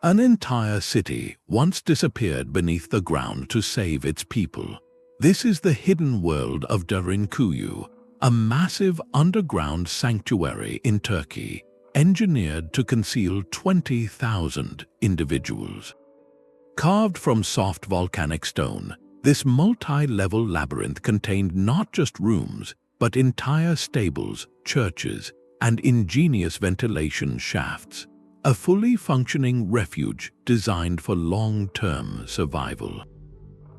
An entire city once disappeared beneath the ground to save its people. This is the hidden world of Derinkuyu, a massive underground sanctuary in Turkey, engineered to conceal 20,000 individuals. Carved from soft volcanic stone, this multi-level labyrinth contained not just rooms, but entire stables, churches, and ingenious ventilation shafts. A fully functioning refuge designed for long-term survival.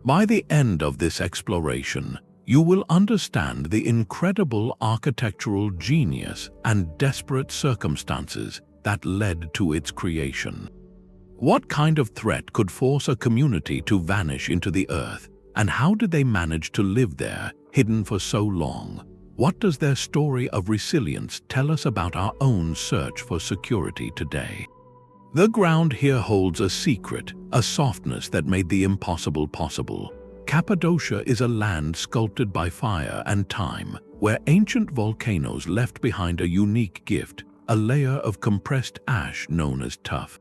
By the end of this exploration, you will understand the incredible architectural genius and desperate circumstances that led to its creation. What kind of threat could force a community to vanish into the earth, and how did they manage to live there, hidden for so long? What does their story of resilience tell us about our own search for security today? The ground here holds a secret, a softness that made the impossible possible. Cappadocia is a land sculpted by fire and time, where ancient volcanoes left behind a unique gift, a layer of compressed ash known as tuff.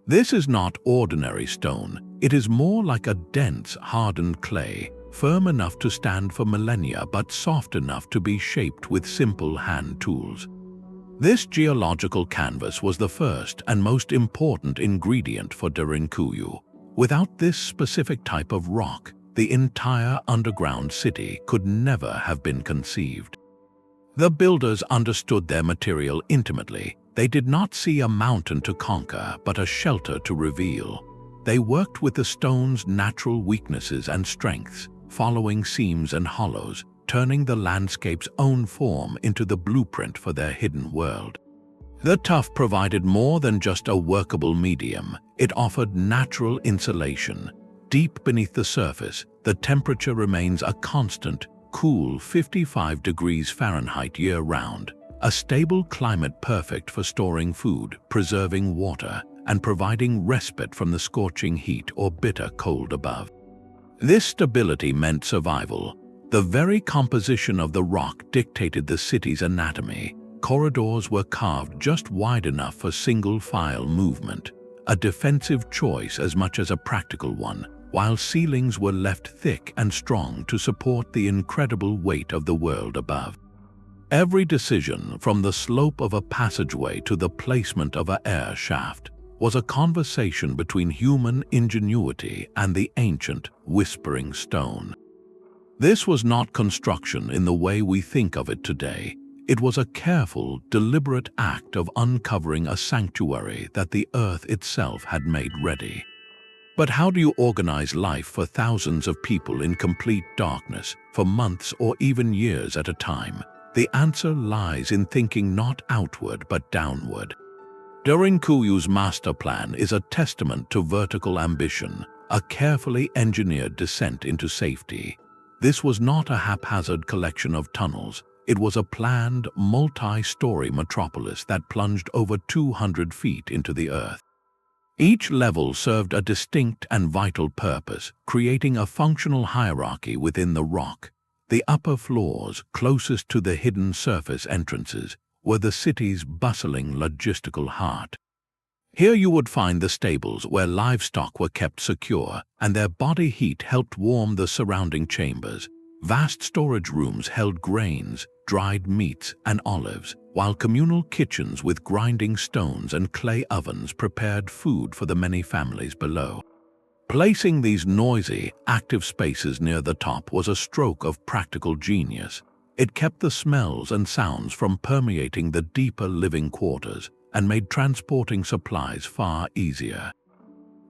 This is not ordinary stone, it is more like a dense, hardened clay, firm enough to stand for millennia but soft enough to be shaped with simple hand tools. This geological canvas was the first and most important ingredient for Derinkuyu. Without this specific type of rock, the entire underground city could never have been conceived. The builders understood their material intimately. They did not see a mountain to conquer, but a shelter to reveal. They worked with the stone's natural weaknesses and strengths, following seams and hollows, turning the landscape's own form into the blueprint for their hidden world. The tuff provided more than just a workable medium. It offered natural insulation. Deep beneath the surface, the temperature remains a constant, cool 55 degrees Fahrenheit year-round, a stable climate perfect for storing food, preserving water, and providing respite from the scorching heat or bitter cold above. This stability meant survival. The very composition of the rock dictated the city's anatomy. Corridors were carved just wide enough for single-file movement, a defensive choice as much as a practical one, while ceilings were left thick and strong to support the incredible weight of the world above. Every decision, from the slope of a passageway to the placement of an air shaft, was a conversation between human ingenuity and the ancient, whispering stone. This was not construction in the way we think of it today. It was a careful, deliberate act of uncovering a sanctuary that the earth itself had made ready. But how do you organize life for thousands of people in complete darkness, for months or even years at a time? The answer lies in thinking not outward but downward. Derinkuyu's master plan is a testament to vertical ambition, a carefully engineered descent into safety. This was not a haphazard collection of tunnels. It was a planned, multi-story metropolis that plunged over 200 feet into the earth. Each level served a distinct and vital purpose, creating a functional hierarchy within the rock. The upper floors, closest to the hidden surface entrances, were the city's bustling logistical heart. Here you would find the stables where livestock were kept secure, and their body heat helped warm the surrounding chambers. Vast storage rooms held grains, dried meats, and olives, while communal kitchens with grinding stones and clay ovens prepared food for the many families below. Placing these noisy, active spaces near the top was a stroke of practical genius. It kept the smells and sounds from permeating the deeper living quarters and made transporting supplies far easier.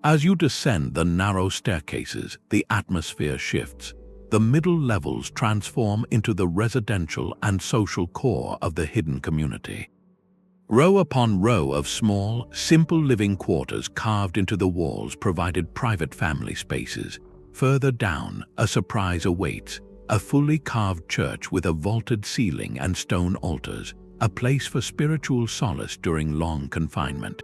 As you descend the narrow staircases, the atmosphere shifts. The middle levels transform into the residential and social core of the hidden community. Row upon row of small, simple living quarters carved into the walls provided private family spaces. Further down, a surprise awaits, a fully carved church with a vaulted ceiling and stone altars, a place for spiritual solace during long confinement.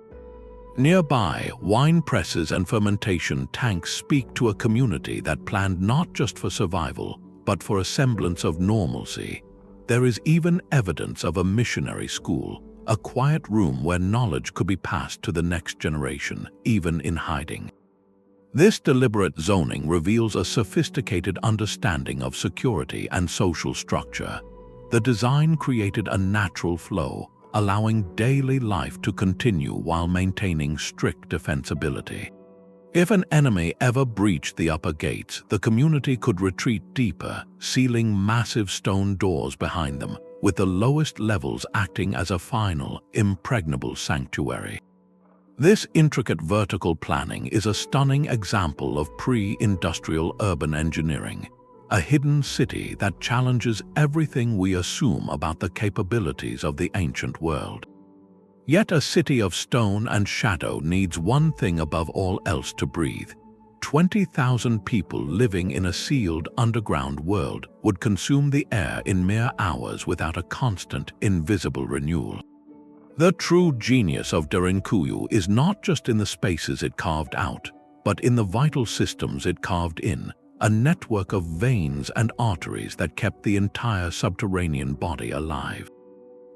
Nearby, wine presses and fermentation tanks speak to a community that planned not just for survival, but for a semblance of normalcy. There is even evidence of a missionary school, a quiet room where knowledge could be passed to the next generation, even in hiding. This deliberate zoning reveals a sophisticated understanding of security and social structure. The design created a natural flow, allowing daily life to continue while maintaining strict defensibility. If an enemy ever breached the upper gates, the community could retreat deeper, sealing massive stone doors behind them, with the lowest levels acting as a final, impregnable sanctuary. This intricate vertical planning is a stunning example of pre-industrial urban engineering, a hidden city that challenges everything we assume about the capabilities of the ancient world. Yet a city of stone and shadow needs one thing above all else to breathe. 20,000 people living in a sealed underground world would consume the air in mere hours without a constant, invisible renewal. The true genius of Derinkuyu is not just in the spaces it carved out, but in the vital systems it carved in, a network of veins and arteries that kept the entire subterranean body alive.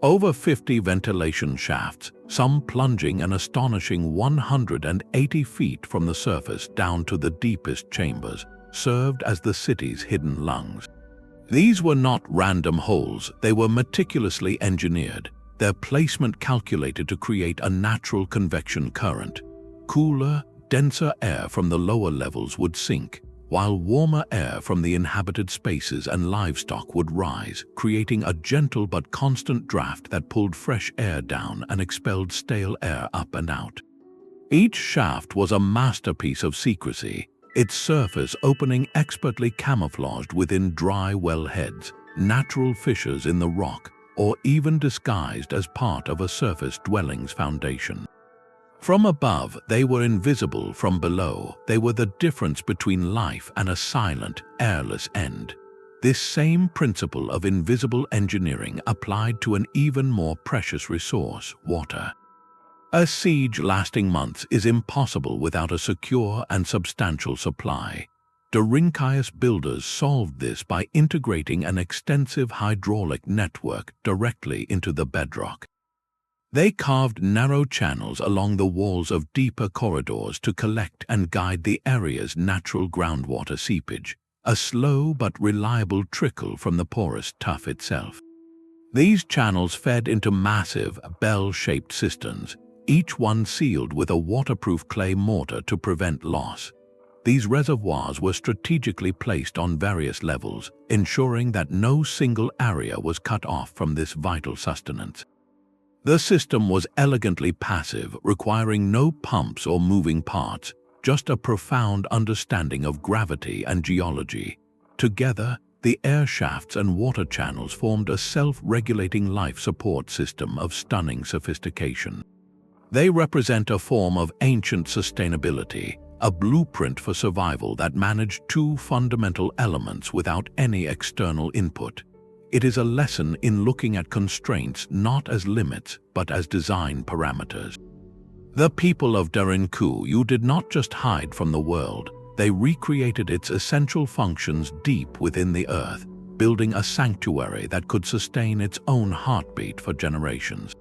Over 50 ventilation shafts, some plunging an astonishing 180 feet from the surface down to the deepest chambers, served as the city's hidden lungs. These were not random holes, they were meticulously engineered, their placement calculated to create a natural convection current. Cooler, denser air from the lower levels would sink, while warmer air from the inhabited spaces and livestock would rise, creating a gentle but constant draft that pulled fresh air down and expelled stale air up and out. Each shaft was a masterpiece of secrecy, its surface opening expertly camouflaged within dry wellheads, natural fissures in the rock, or even disguised as part of a surface dwelling's foundation. From above, they were invisible. From below, they were the difference between life and a silent, airless end. This same principle of invisible engineering applied to an even more precious resource, water. A siege lasting months is impossible without a secure and substantial supply. Derinkuyu builders solved this by integrating an extensive hydraulic network directly into the bedrock. They carved narrow channels along the walls of deeper corridors to collect and guide the area's natural groundwater seepage, a slow but reliable trickle from the porous tuff itself. These channels fed into massive, bell-shaped cisterns, each one sealed with a waterproof clay mortar to prevent loss. These reservoirs were strategically placed on various levels, ensuring that no single area was cut off from this vital sustenance. The system was elegantly passive, requiring no pumps or moving parts, just a profound understanding of gravity and geology. Together, the air shafts and water channels formed a self-regulating life support system of stunning sophistication. They represent a form of ancient sustainability, a blueprint for survival that managed two fundamental elements without any external input. It is a lesson in looking at constraints not as limits, but as design parameters. The people of Derinkuyu did not just hide from the world, they recreated its essential functions deep within the earth, building a sanctuary that could sustain its own heartbeat for generations.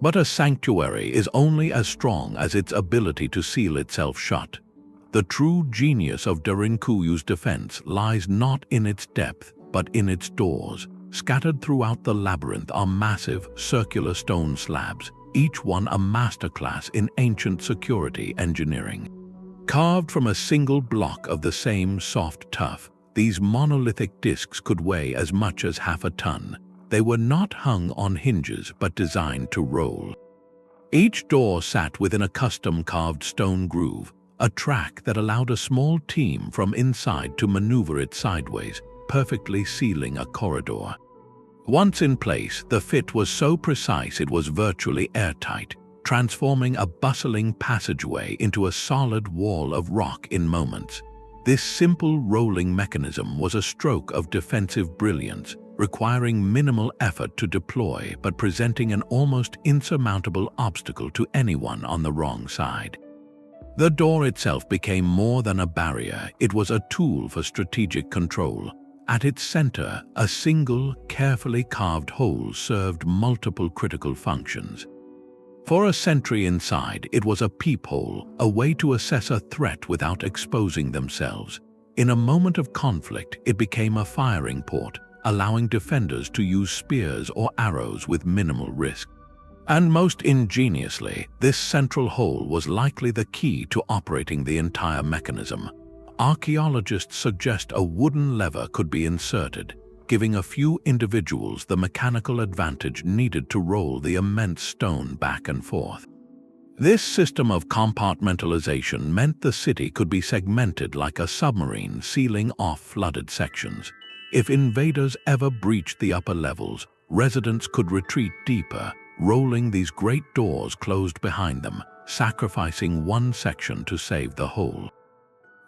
But a sanctuary is only as strong as its ability to seal itself shut. The true genius of Derinkuyu's defense lies not in its depth, but in its doors. Scattered throughout the labyrinth are massive, circular stone slabs, each one a masterclass in ancient security engineering. Carved from a single block of the same soft tuff, these monolithic discs could weigh as much as half a ton. They were not hung on hinges but designed to roll. Each door sat within a custom-carved stone groove, a track that allowed a small team from inside to maneuver it sideways, perfectly sealing a corridor. Once in place, the fit was so precise it was virtually airtight, transforming a bustling passageway into a solid wall of rock in moments. This simple rolling mechanism was a stroke of defensive brilliance, requiring minimal effort to deploy but presenting an almost insurmountable obstacle to anyone on the wrong side. The door itself became more than a barrier, it was a tool for strategic control, At its center, a single, carefully carved hole served multiple critical functions. For a sentry inside, it was a peephole, a way to assess a threat without exposing themselves. In a moment of conflict, it became a firing port, allowing defenders to use spears or arrows with minimal risk. And most ingeniously, this central hole was likely the key to operating the entire mechanism. Archaeologists suggest a wooden lever could be inserted, giving a few individuals the mechanical advantage needed to roll the immense stone back and forth. This system of compartmentalization meant the city could be segmented like a submarine sealing off flooded sections. If invaders ever breached the upper levels, residents could retreat deeper, rolling these great doors closed behind them, sacrificing one section to save the whole.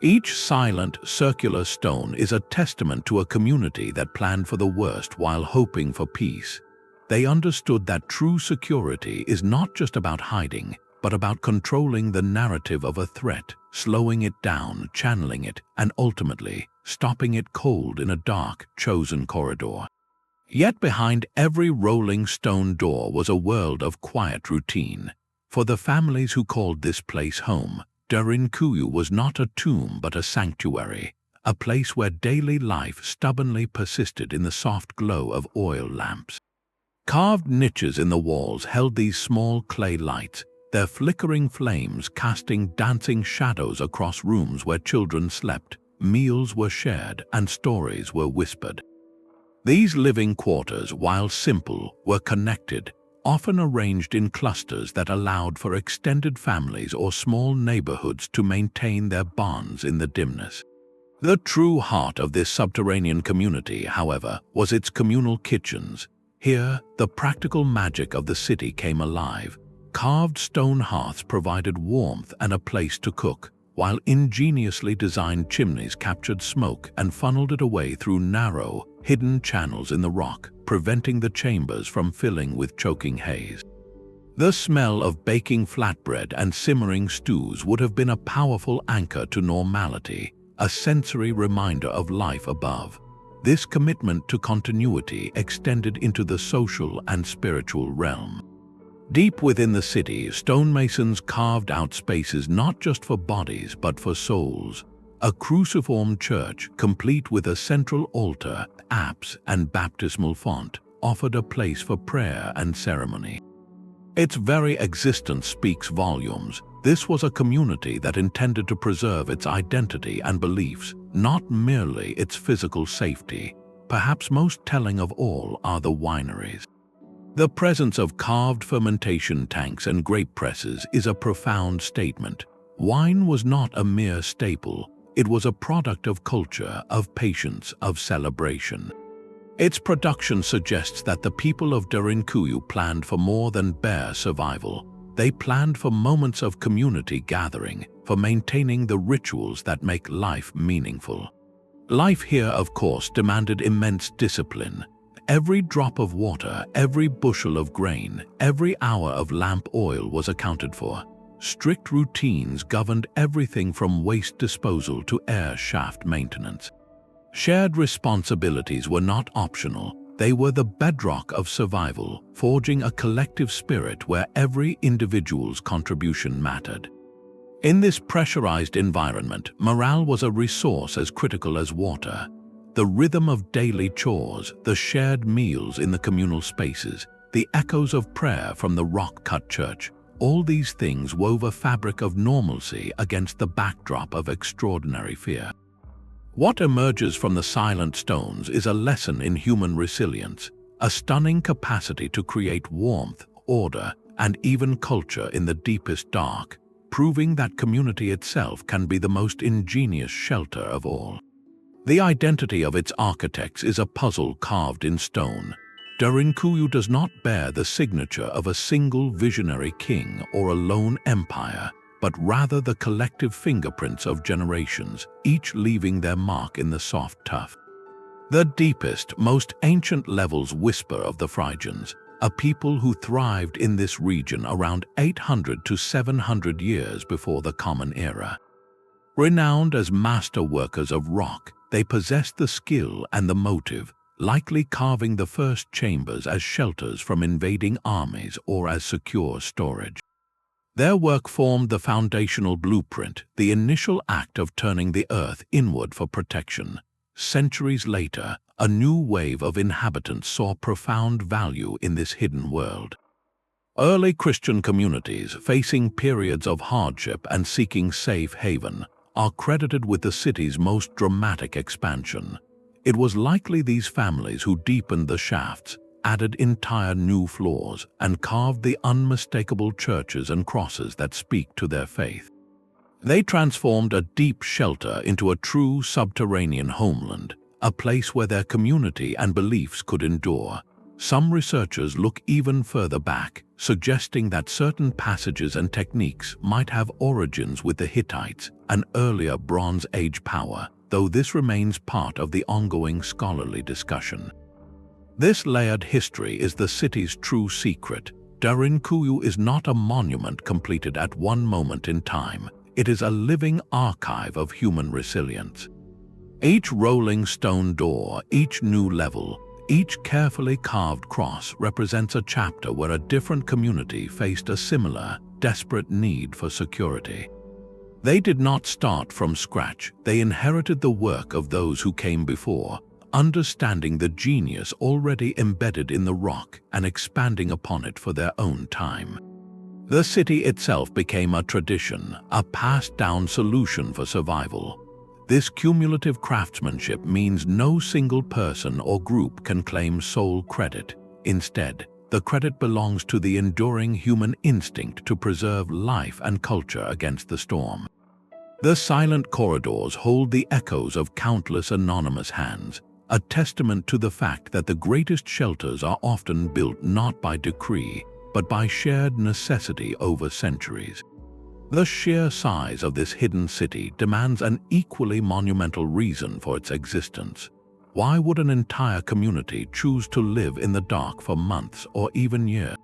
Each silent, circular stone is a testament to a community that planned for the worst while hoping for peace. They understood that true security is not just about hiding, but about controlling the narrative of a threat, slowing it down, channeling it, and ultimately stopping it cold in a dark, chosen corridor. Yet behind every rolling stone door was a world of quiet routine. For the families who called this place home, Derinkuyu was not a tomb but a sanctuary, a place where daily life stubbornly persisted in the soft glow of oil lamps. Carved niches in the walls held these small clay lights, their flickering flames casting dancing shadows across rooms where children slept, meals were shared, and stories were whispered. These living quarters, while simple, were connected, often arranged in clusters that allowed for extended families or small neighborhoods to maintain their bonds in the dimness. The true heart of this subterranean community, however, was its communal kitchens. Here, the practical magic of the city came alive. Carved stone hearths provided warmth and a place to cook, while ingeniously designed chimneys captured smoke and funneled it away through narrow, hidden channels in the rock, preventing the chambers from filling with choking haze. The smell of baking flatbread and simmering stews would have been a powerful anchor to normality, a sensory reminder of life above. This commitment to continuity extended into the social and spiritual realm. Deep within the city, stonemasons carved out spaces not just for bodies but for souls. A cruciform church, complete with a central altar, apse, and baptismal font, offered a place for prayer and ceremony. Its very existence speaks volumes. This was a community that intended to preserve its identity and beliefs, not merely its physical safety. Perhaps most telling of all are the wineries. The presence of carved fermentation tanks and grape presses is a profound statement. Wine was not a mere staple. It was a product of culture, of patience, of celebration. Its production suggests that the people of Derinkuyu planned for more than bare survival. They planned for moments of community gathering, for maintaining the rituals that make life meaningful. Life here, of course, demanded immense discipline. Every drop of water, every bushel of grain, every hour of lamp oil was accounted for. Strict routines governed everything from waste disposal to air shaft maintenance. Shared responsibilities were not optional. They were the bedrock of survival, forging a collective spirit where every individual's contribution mattered. In this pressurized environment, morale was a resource as critical as water. The rhythm of daily chores, the shared meals in the communal spaces, the echoes of prayer from the rock-cut church, all these things wove a fabric of normalcy against the backdrop of extraordinary fear. What emerges from the silent stones is a lesson in human resilience, a stunning capacity to create warmth, order, and even culture in the deepest dark, proving that community itself can be the most ingenious shelter of all. The identity of its architects is a puzzle carved in stone. Derinkuyu does not bear the signature of a single visionary king or a lone empire, but rather the collective fingerprints of generations, each leaving their mark in the soft tuff. The deepest, most ancient levels whisper of the Phrygians, a people who thrived in this region around 800 to 700 years before the Common Era. Renowned as master workers of rock, they possessed the skill and the motive, likely carving the first chambers as shelters from invading armies or as secure storage. Their work formed the foundational blueprint, the initial act of turning the earth inward for protection. Centuries later, a new wave of inhabitants saw profound value in this hidden world. Early Christian communities, facing periods of hardship and seeking safe haven, are credited with the city's most dramatic expansion. It was likely these families who deepened the shafts, added entire new floors, and carved the unmistakable churches and crosses that speak to their faith. They transformed a deep shelter into a true subterranean homeland, a place where their community and beliefs could endure. Some researchers look even further back, suggesting that certain passages and techniques might have origins with the Hittites, an earlier Bronze Age power, though this remains part of the ongoing scholarly discussion. This layered history is the city's true secret. Derinkuyu is not a monument completed at one moment in time. It is a living archive of human resilience. Each rolling stone door, each new level, each carefully carved cross represents a chapter where a different community faced a similar, desperate need for security. They did not start from scratch. They inherited the work of those who came before, understanding the genius already embedded in the rock and expanding upon it for their own time. The city itself became a tradition, a passed-down solution for survival. This cumulative craftsmanship means no single person or group can claim sole credit. Instead, the credit belongs to the enduring human instinct to preserve life and culture against the storm. The silent corridors hold the echoes of countless anonymous hands, a testament to the fact that the greatest shelters are often built not by decree, but by shared necessity over centuries. The sheer size of this hidden city demands an equally monumental reason for its existence. Why would an entire community choose to live in the dark for months or even years?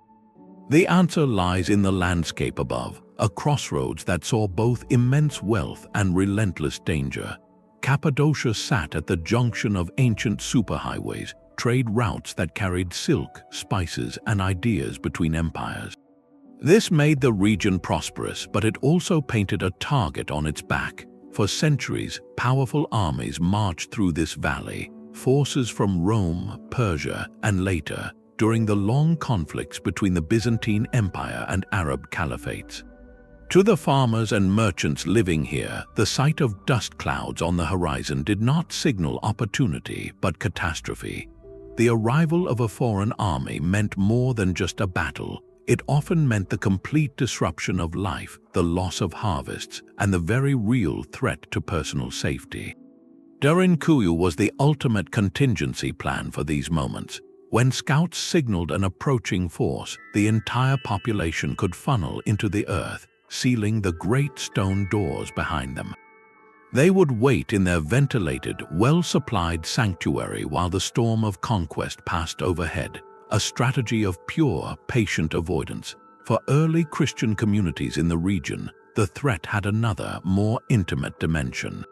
The answer lies in the landscape above, a crossroads that saw both immense wealth and relentless danger. Cappadocia sat at the junction of ancient superhighways, trade routes that carried silk, spices, and ideas between empires. This made the region prosperous, but it also painted a target on its back. For centuries, powerful armies marched through this valley, forces from Rome, Persia, and later, during the long conflicts between the Byzantine Empire and Arab caliphates. To the farmers and merchants living here, the sight of dust clouds on the horizon did not signal opportunity but catastrophe. The arrival of a foreign army meant more than just a battle. It often meant the complete disruption of life, the loss of harvests, and the very real threat to personal safety. Derinkuyu was the ultimate contingency plan for these moments. When scouts signaled an approaching force, the entire population could funnel into the earth, sealing the great stone doors behind them. They would wait in their ventilated, well-supplied sanctuary while the storm of conquest passed overhead, a strategy of pure, patient avoidance. For early Christian communities in the region, the threat had another, more intimate dimension.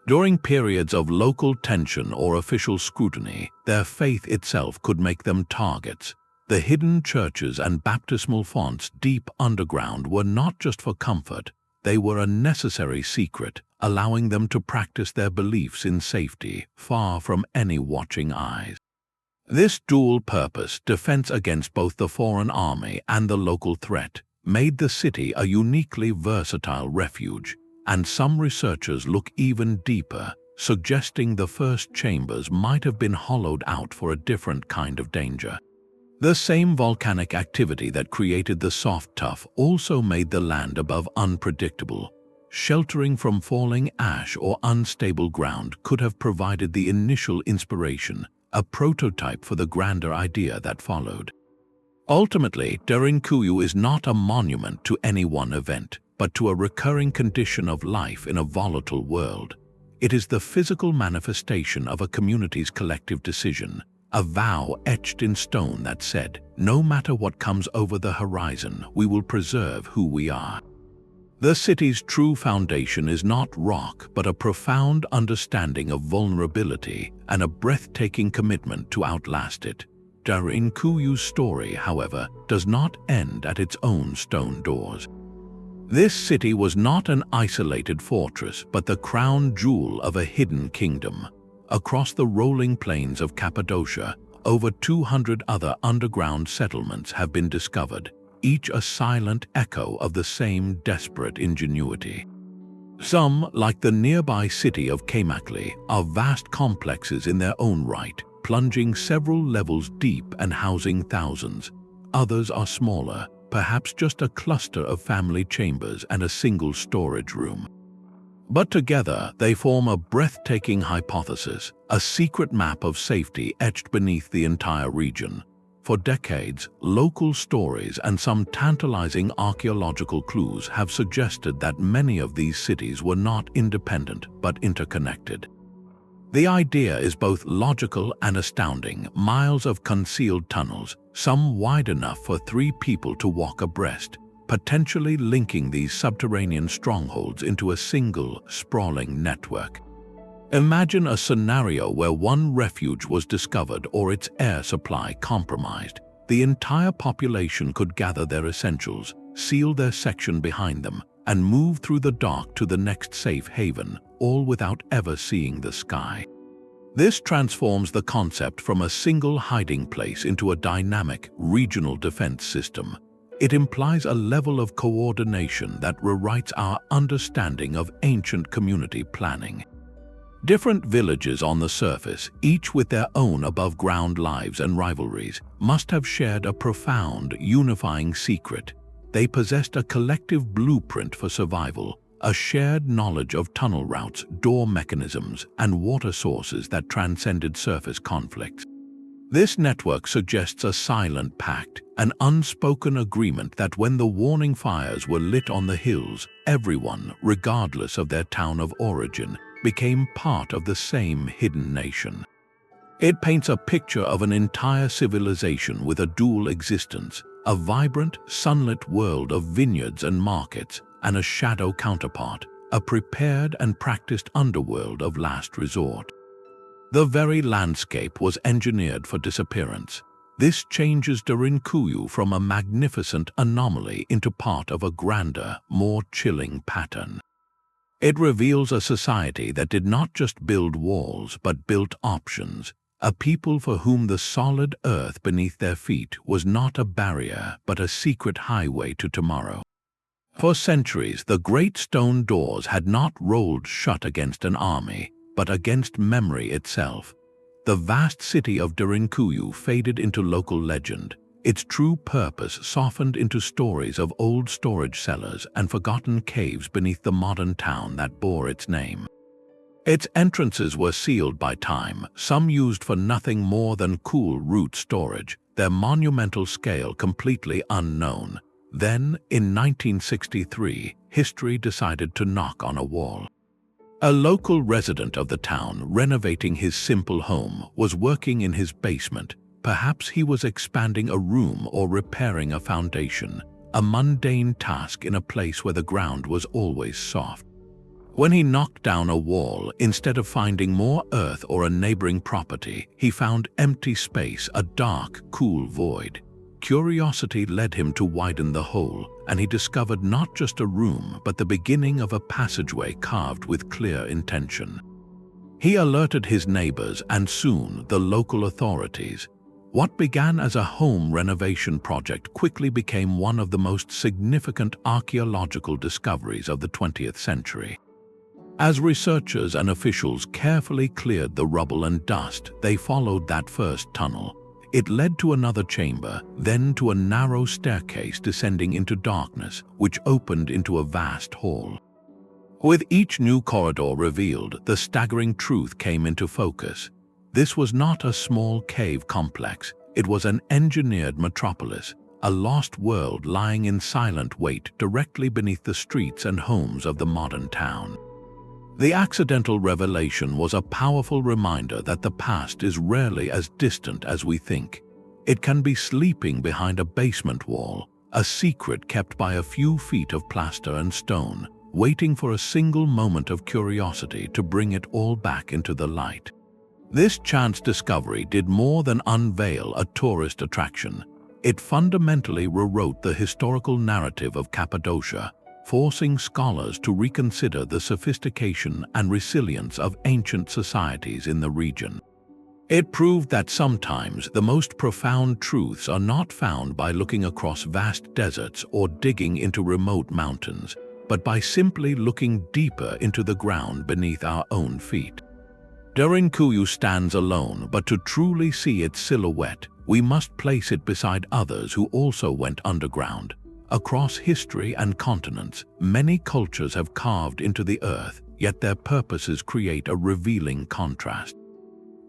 During periods of local tension or official scrutiny, their faith itself could make them targets. The hidden churches and baptismal fonts deep underground were not just for comfort, they were a necessary secret, allowing them to practice their beliefs in safety, far from any watching eyes. This dual purpose, defense against both the foreign army and the local threat, made the city a uniquely versatile refuge, and some researchers look even deeper, suggesting the first chambers might have been hollowed out for a different kind of danger. The same volcanic activity that created the soft tuff also made the land above unpredictable. Sheltering from falling ash or unstable ground could have provided the initial inspiration, a prototype for the grander idea that followed. Ultimately, Derinkuyu is not a monument to any one event, but to a recurring condition of life in a volatile world. It is the physical manifestation of a community's collective decision, a vow etched in stone that said, "No matter what comes over the horizon, we will preserve who we are." The city's true foundation is not rock, but a profound understanding of vulnerability and a breathtaking commitment to outlast it. Derinkuyu's story, however, does not end at its own stone doors. This city was not an isolated fortress, but the crown jewel of a hidden kingdom. Across the rolling plains of Cappadocia, over 200 other underground settlements have been discovered, each a silent echo of the same desperate ingenuity. Some, like the nearby city of Cappadocia, are vast complexes in their own right, plunging several levels deep and housing thousands. Others are smaller, perhaps just a cluster of family chambers and a single storage room. But together they form a breathtaking hypothesis, a secret map of safety etched beneath the entire region. For decades, local stories and some tantalizing archaeological clues have suggested that many of these cities were not independent but interconnected. The idea is both logical and astounding: miles of concealed tunnels, some wide enough for 3 people to walk abreast, potentially linking these subterranean strongholds into a single, sprawling network. Imagine a scenario where one refuge was discovered or its air supply compromised. The entire population could gather their essentials, seal their section behind them, and move through the dark to the next safe haven, all without ever seeing the sky. This transforms the concept from a single hiding place into a dynamic, regional defense system. It implies a level of coordination that rewrites our understanding of ancient community planning. Different villages on the surface, each with their own above-ground lives and rivalries, must have shared a profound, unifying secret. They possessed a collective blueprint for survival, a shared knowledge of tunnel routes, door mechanisms, and water sources that transcended surface conflicts. This network suggests a silent pact, an unspoken agreement that when the warning fires were lit on the hills, everyone, regardless of their town of origin, became part of the same hidden nation. It paints a picture of an entire civilization with a dual existence, a vibrant, sunlit world of vineyards and markets, and a shadow counterpart, a prepared and practiced underworld of last resort. The very landscape was engineered for disappearance. This changes Derinkuyu from a magnificent anomaly into part of a grander, more chilling pattern. It reveals a society that did not just build walls but built options, a people for whom the solid earth beneath their feet was not a barrier but a secret highway to tomorrow. For centuries, the great stone doors had not rolled shut against an army, but against memory itself. The vast city of Derinkuyu faded into local legend, its true purpose softened into stories of old storage cellars and forgotten caves beneath the modern town that bore its name. Its entrances were sealed by time, some used for nothing more than cool root storage, their monumental scale completely unknown. Then, in 1963, history decided to knock on a wall. A local resident of the town, renovating his simple home, was working in his basement. Perhaps he was expanding a room or repairing a foundation, a mundane task in a place where the ground was always soft. When he knocked down a wall, instead of finding more earth or a neighboring property, he found empty space, a dark, cool void. Curiosity led him to widen the hole, and he discovered not just a room but the beginning of a passageway carved with clear intention. He alerted his neighbors and soon the local authorities. What began as a home renovation project quickly became one of the most significant archaeological discoveries of the 20th century. As researchers and officials carefully cleared the rubble and dust, they followed that first tunnel. It led to another chamber, then to a narrow staircase descending into darkness, which opened into a vast hall. With each new corridor revealed, the staggering truth came into focus. This was not a small cave complex, it was an engineered metropolis, a lost world lying in silent wait directly beneath the streets and homes of the modern town. The accidental revelation was a powerful reminder that the past is rarely as distant as we think. It can be sleeping behind a basement wall, a secret kept by a few feet of plaster and stone, waiting for a single moment of curiosity to bring it all back into the light. This chance discovery did more than unveil a tourist attraction. It fundamentally rewrote the historical narrative of Cappadocia, forcing scholars to reconsider the sophistication and resilience of ancient societies in the region. It proved that sometimes the most profound truths are not found by looking across vast deserts or digging into remote mountains, but by simply looking deeper into the ground beneath our own feet. Derinkuyu stands alone, but to truly see its silhouette, we must place it beside others who also went underground. Across history and continents, many cultures have carved into the earth, yet their purposes create a revealing contrast.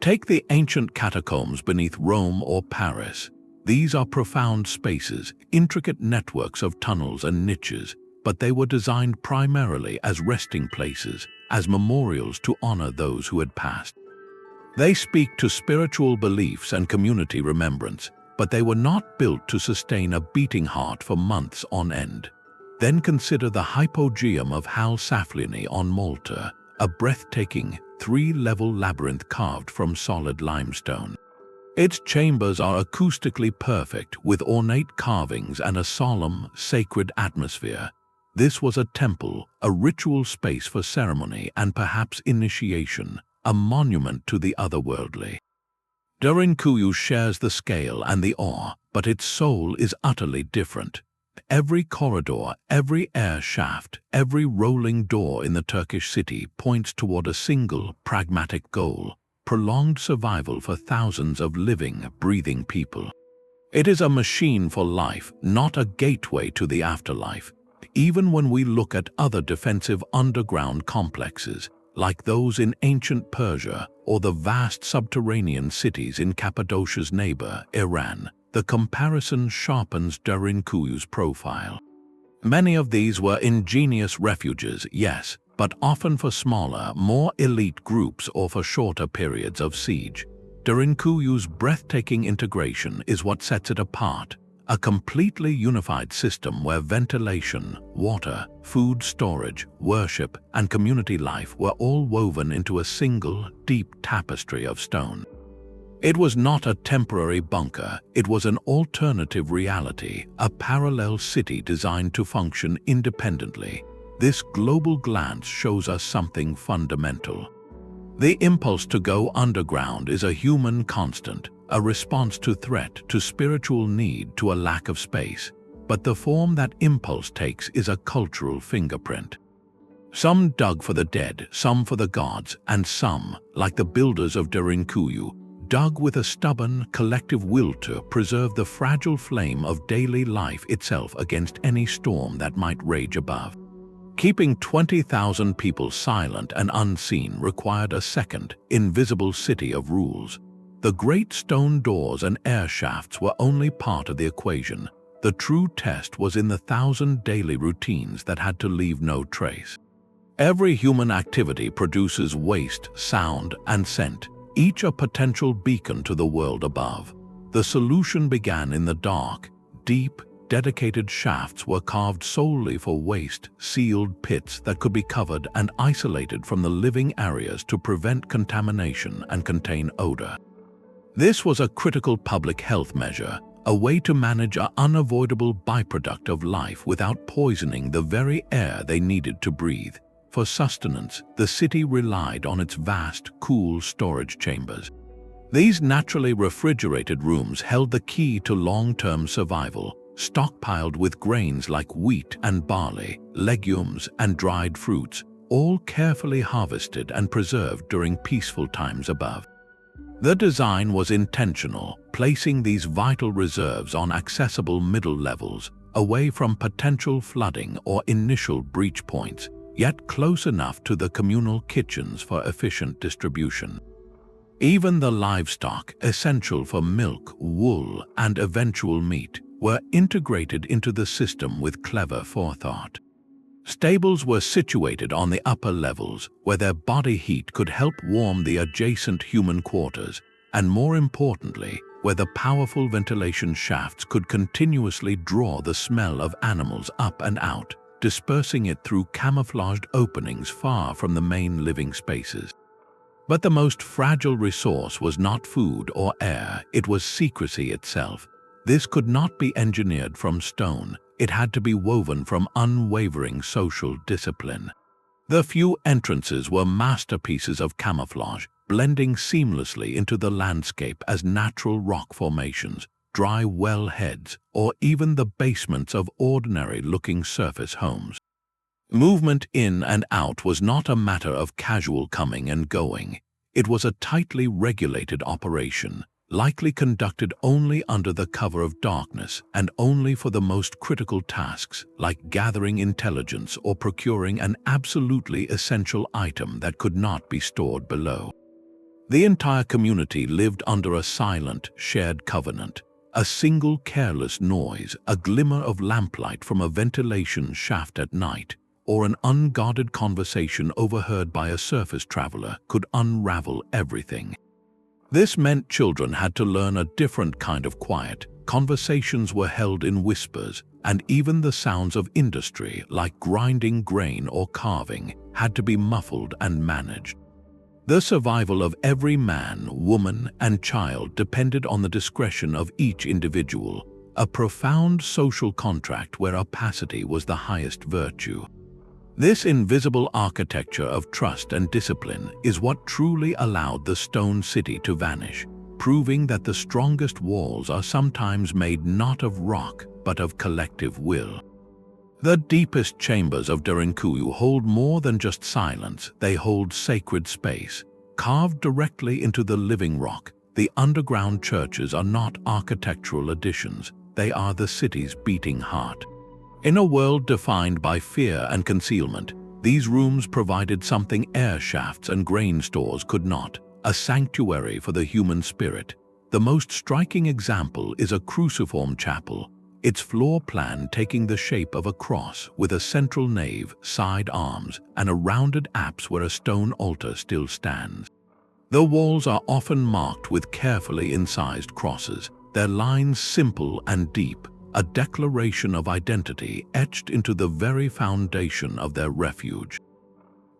Take the ancient catacombs beneath Rome or Paris. These are profound spaces, intricate networks of tunnels and niches, but they were designed primarily as resting places, as memorials to honor those who had passed. They speak to spiritual beliefs and community remembrance, but they were not built to sustain a beating heart for months on end. Then consider the hypogeum of Hal Saflieni on Malta, a breathtaking, three-level labyrinth carved from solid limestone. Its chambers are acoustically perfect, with ornate carvings and a solemn, sacred atmosphere. This was a temple, a ritual space for ceremony and perhaps initiation, a monument to the otherworldly. Derinkuyu shares the scale and the awe, but its soul is utterly different. Every corridor, every air shaft, every rolling door in the Turkish city points toward a single, pragmatic goal: prolonged survival for thousands of living, breathing people. It is a machine for life, not a gateway to the afterlife. Even when we look at other defensive underground complexes, like those in ancient Persia or the vast subterranean cities in Cappadocia's neighbor, Iran, the comparison sharpens Derinkuyu's profile. Many of these were ingenious refuges, yes, but often for smaller, more elite groups or for shorter periods of siege. Derinkuyu's breathtaking integration is what sets it apart. A completely unified system where ventilation, water, food storage, worship, and community life were all woven into a single, deep tapestry of stone. It was not a temporary bunker, it was an alternative reality, a parallel city designed to function independently. This global glance shows us something fundamental. The impulse to go underground is a human constant, a response to threat, to spiritual need, to a lack of space. But the form that impulse takes is a cultural fingerprint. Some dug for the dead, some for the gods, and some, like the builders of Derinkuyu, dug with a stubborn, collective will to preserve the fragile flame of daily life itself against any storm that might rage above. Keeping 20,000 people silent and unseen required a second, invisible city of rules. The great stone doors and air shafts were only part of the equation. The true test was in the 1,000 daily routines that had to leave no trace. Every human activity produces waste, sound, and scent, each a potential beacon to the world above. The solution began in the dark. Deep, dedicated shafts were carved solely for waste, sealed pits that could be covered and isolated from the living areas to prevent contamination and contain odor. This was a critical public health measure, a way to manage an unavoidable byproduct of life without poisoning the very air they needed to breathe. For sustenance, the city relied on its vast, cool storage chambers. These naturally refrigerated rooms held the key to long-term survival, stockpiled with grains like wheat and barley, legumes and dried fruits, all carefully harvested and preserved during peaceful times above. The design was intentional, placing these vital reserves on accessible middle levels, away from potential flooding or initial breach points, yet close enough to the communal kitchens for efficient distribution. Even the livestock, essential for milk, wool, and eventual meat, were integrated into the system with clever forethought. Stables were situated on the upper levels, where their body heat could help warm the adjacent human quarters, and more importantly, where the powerful ventilation shafts could continuously draw the smell of animals up and out, dispersing it through camouflaged openings far from the main living spaces. But the most fragile resource was not food or air, it was secrecy itself. This could not be engineered from stone, it had to be woven from unwavering social discipline. The few entrances were masterpieces of camouflage, blending seamlessly into the landscape as natural rock formations, dry well heads, or even the basements of ordinary-looking surface homes. Movement in and out was not a matter of casual coming and going. It was a tightly regulated operation, likely conducted only under the cover of darkness and only for the most critical tasks, like gathering intelligence or procuring an absolutely essential item that could not be stored below. The entire community lived under a silent, shared covenant. A single careless noise, a glimmer of lamplight from a ventilation shaft at night, or an unguarded conversation overheard by a surface traveler could unravel everything. This meant children had to learn a different kind of quiet. Conversations were held in whispers, and even the sounds of industry, like grinding grain or carving, had to be muffled and managed. The survival of every man, woman, and child depended on the discretion of each individual, a profound social contract where opacity was the highest virtue. This invisible architecture of trust and discipline is what truly allowed the stone city to vanish, proving that the strongest walls are sometimes made not of rock, but of collective will. The deepest chambers of Derinkuyu hold more than just silence, they hold sacred space. Carved directly into the living rock, the underground churches are not architectural additions, they are the city's beating heart. In a world defined by fear and concealment, these rooms provided something air shafts and grain stores could not, a sanctuary for the human spirit. The most striking example is a cruciform chapel, its floor plan taking the shape of a cross with a central nave, side arms, and a rounded apse where a stone altar still stands. The walls are often marked with carefully incised crosses, their lines simple and deep, a declaration of identity etched into the very foundation of their refuge.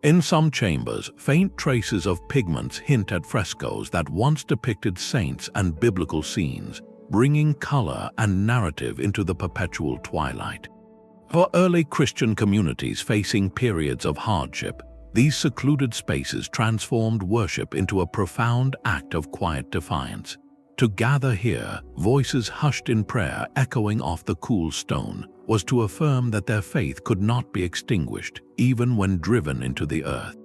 In some chambers, faint traces of pigments hint at frescoes that once depicted saints and biblical scenes, bringing color and narrative into the perpetual twilight. For early Christian communities facing periods of hardship, these secluded spaces transformed worship into a profound act of quiet defiance. To gather here, voices hushed in prayer echoing off the cool stone, was to affirm that their faith could not be extinguished, even when driven into the earth.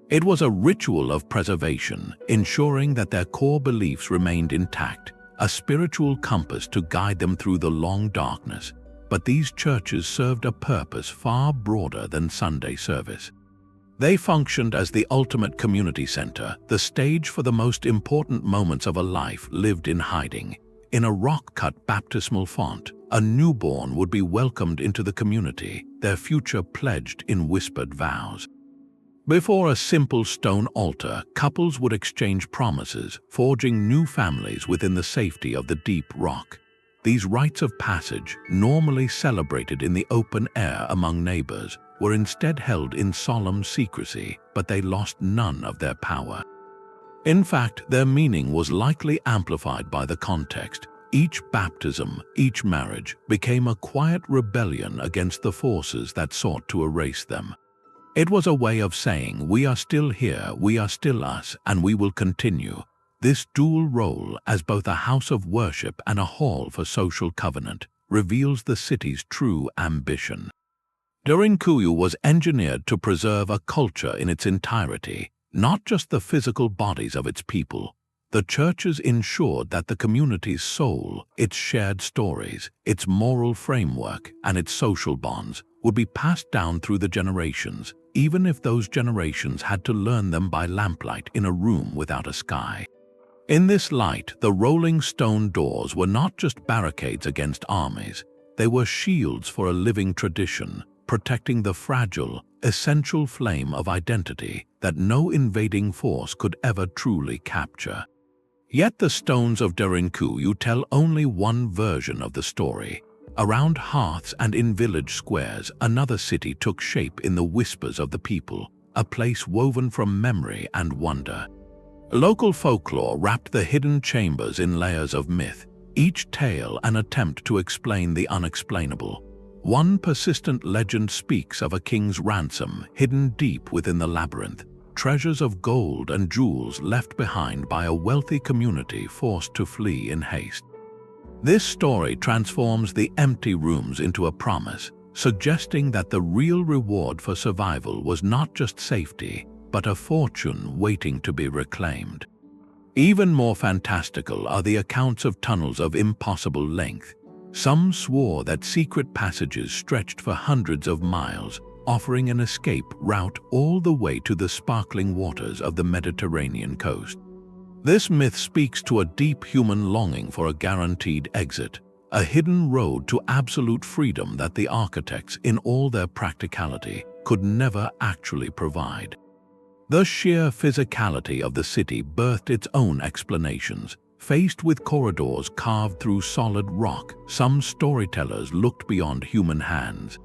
It was a ritual of preservation, ensuring that their core beliefs remained intact, a spiritual compass to guide them through the long darkness. But these churches served a purpose far broader than Sunday service. They functioned as the ultimate community center, the stage for the most important moments of a life lived in hiding. In a rock-cut baptismal font, a newborn would be welcomed into the community, their future pledged in whispered vows. Before a simple stone altar, couples would exchange promises, forging new families within the safety of the deep rock. These rites of passage, normally celebrated in the open air among neighbors, were instead held in solemn secrecy, but they lost none of their power. In fact, their meaning was likely amplified by the context. Each baptism, each marriage, became a quiet rebellion against the forces that sought to erase them. It was a way of saying, we are still here, we are still us, and we will continue. This dual role, as both a house of worship and a hall for social covenant, reveals the city's true ambition. Derinkuyu was engineered to preserve a culture in its entirety, not just the physical bodies of its people. The churches ensured that the community's soul, its shared stories, its moral framework, and its social bonds would be passed down through the generations, even if those generations had to learn them by lamplight in a room without a sky. In this light, the rolling stone doors were not just barricades against armies, they were shields for a living tradition, protecting the fragile, essential flame of identity that no invading force could ever truly capture. Yet the stones of Derinkuyu tell only one version of the story. Around hearths and in village squares, another city took shape in the whispers of the people, a place woven from memory and wonder. Local folklore wrapped the hidden chambers in layers of myth, each tale an attempt to explain the unexplainable. One persistent legend speaks of a king's ransom hidden deep within the labyrinth, treasures of gold and jewels left behind by a wealthy community forced to flee in haste. This story transforms the empty rooms into a promise, suggesting that the real reward for survival was not just safety, but a fortune waiting to be reclaimed. Even more fantastical are the accounts of tunnels of impossible length. Some swore that secret passages stretched for hundreds of miles, offering an escape route all the way to the sparkling waters of the Mediterranean coast. This myth speaks to a deep human longing for a guaranteed exit, a hidden road to absolute freedom that the architects, in all their practicality, could never actually provide. The sheer physicality of the city birthed its own explanations. Faced with corridors carved through solid rock, some storytellers looked beyond human hands.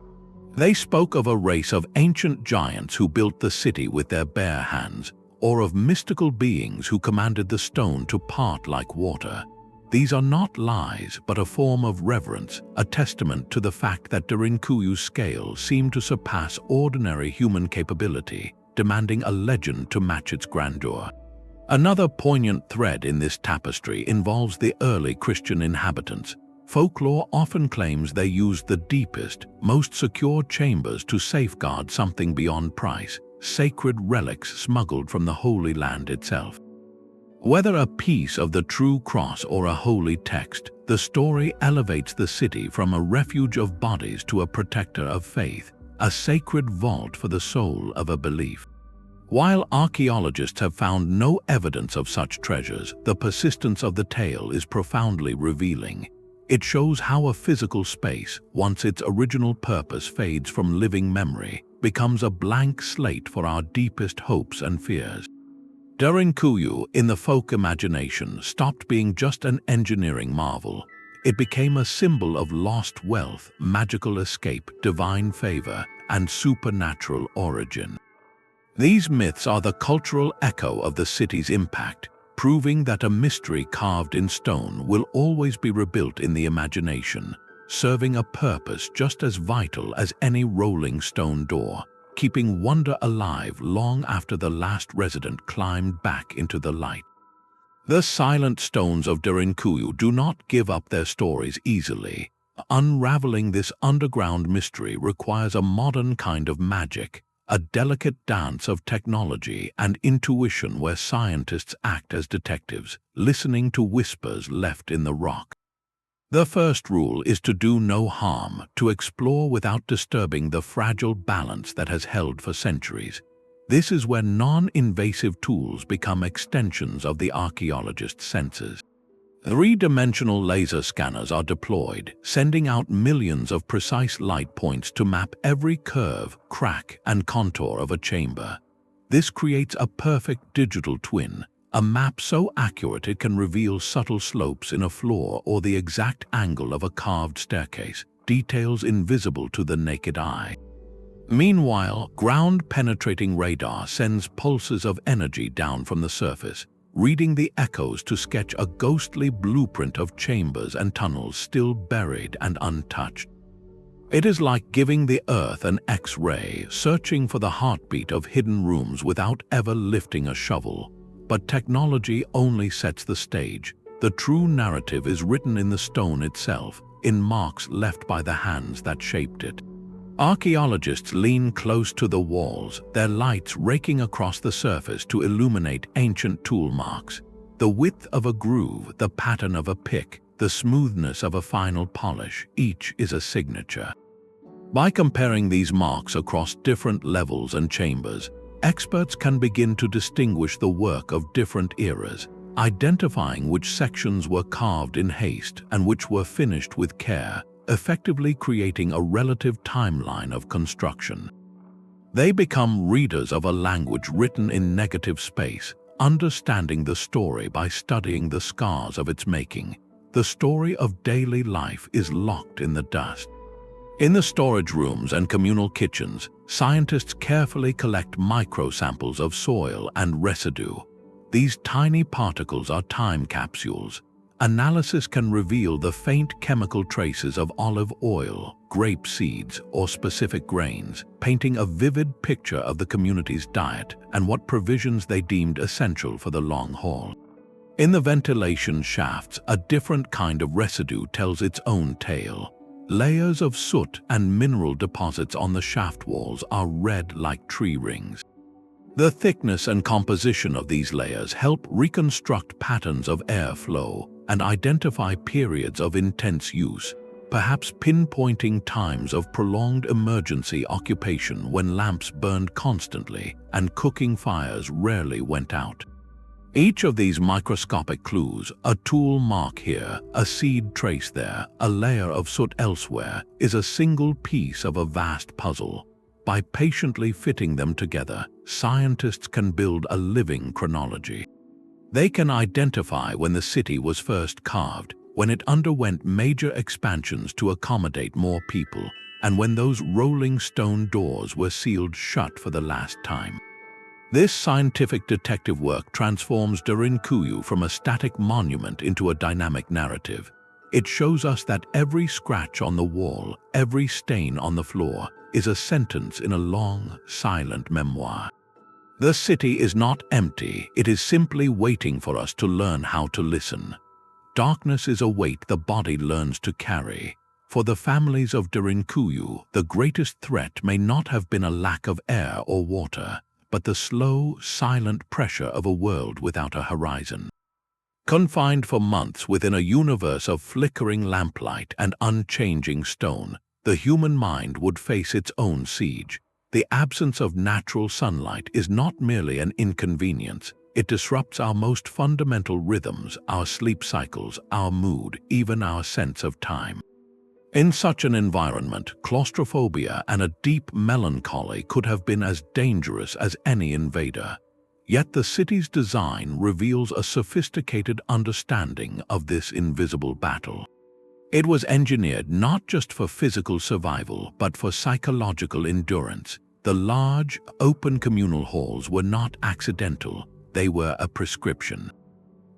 They spoke of a race of ancient giants who built the city with their bare hands, or of mystical beings who commanded the stone to part like water. These are not lies, but a form of reverence, a testament to the fact that Derinkuyu's scale seemed to surpass ordinary human capability, demanding a legend to match its grandeur. Another poignant thread in this tapestry involves the early Christian inhabitants. Folklore often claims they used the deepest, most secure chambers to safeguard something beyond price, sacred relics smuggled from the Holy Land itself. Whether a piece of the true cross or a holy text, the story elevates the city from a refuge of bodies to a protector of faith, a sacred vault for the soul of a belief. While archaeologists have found no evidence of such treasures, the persistence of the tale is profoundly revealing. It shows how a physical space, once its original purpose fades from living memory, becomes a blank slate for our deepest hopes and fears. Derinkuyu, in the folk imagination, stopped being just an engineering marvel. It became a symbol of lost wealth, magical escape, divine favor, and supernatural origin. These myths are the cultural echo of the city's impact, proving that a mystery carved in stone will always be rebuilt in the imagination, serving a purpose just as vital as any rolling stone door, keeping wonder alive long after the last resident climbed back into the light. The silent stones of Derinkuyu do not give up their stories easily. Unraveling this underground mystery requires a modern kind of magic, a delicate dance of technology and intuition where scientists act as detectives, listening to whispers left in the rock. The first rule is to do no harm, to explore without disturbing the fragile balance that has held for centuries. This is where non-invasive tools become extensions of the archaeologist's senses. Three-dimensional laser scanners are deployed, sending out millions of precise light points to map every curve, crack, and contour of a chamber. This creates a perfect digital twin, a map so accurate it can reveal subtle slopes in a floor or the exact angle of a carved staircase, details invisible to the naked eye. Meanwhile, ground-penetrating radar sends pulses of energy down from the surface, reading the echoes to sketch a ghostly blueprint of chambers and tunnels still buried and untouched. It is like giving the earth an X-ray, searching for the heartbeat of hidden rooms without ever lifting a shovel. But technology only sets the stage. The true narrative is written in the stone itself, in marks left by the hands that shaped it. Archaeologists lean close to the walls, their lights raking across the surface to illuminate ancient tool marks. The width of a groove, the pattern of a pick, the smoothness of a final polish, each is a signature. By comparing these marks across different levels and chambers, experts can begin to distinguish the work of different eras, identifying which sections were carved in haste and which were finished with care, effectively creating a relative timeline of construction. They become readers of a language written in negative space, understanding the story by studying the scars of its making. The story of daily life is locked in the dust. In the storage rooms and communal kitchens, scientists carefully collect microsamples of soil and residue. These tiny particles are time capsules. Analysis can reveal the faint chemical traces of olive oil, grape seeds, or specific grains, painting a vivid picture of the community's diet and what provisions they deemed essential for the long haul. In the ventilation shafts, a different kind of residue tells its own tale. Layers of soot and mineral deposits on the shaft walls are red like tree rings. The thickness and composition of these layers help reconstruct patterns of airflow and identify periods of intense use, perhaps pinpointing times of prolonged emergency occupation when lamps burned constantly and cooking fires rarely went out. Each of these microscopic clues, a tool mark here, a seed trace there, a layer of soot elsewhere, is a single piece of a vast puzzle. By patiently fitting them together, scientists can build a living chronology. They can identify when the city was first carved, when it underwent major expansions to accommodate more people, and when those rolling stone doors were sealed shut for the last time. This scientific detective work transforms Derinkuyu from a static monument into a dynamic narrative. It shows us that every scratch on the wall, every stain on the floor, is a sentence in a long, silent memoir. The city is not empty, it is simply waiting for us to learn how to listen. Darkness is a weight the body learns to carry. For the families of Derinkuyu, the greatest threat may not have been a lack of air or water, but the slow, silent pressure of a world without a horizon. Confined for months within a universe of flickering lamplight and unchanging stone, the human mind would face its own siege. The absence of natural sunlight is not merely an inconvenience, it disrupts our most fundamental rhythms, our sleep cycles, our mood, even our sense of time. In such an environment, claustrophobia and a deep melancholy could have been as dangerous as any invader. Yet the city's design reveals a sophisticated understanding of this invisible battle. It was engineered not just for physical survival, but for psychological endurance. The large, open communal halls were not accidental, they were a prescription.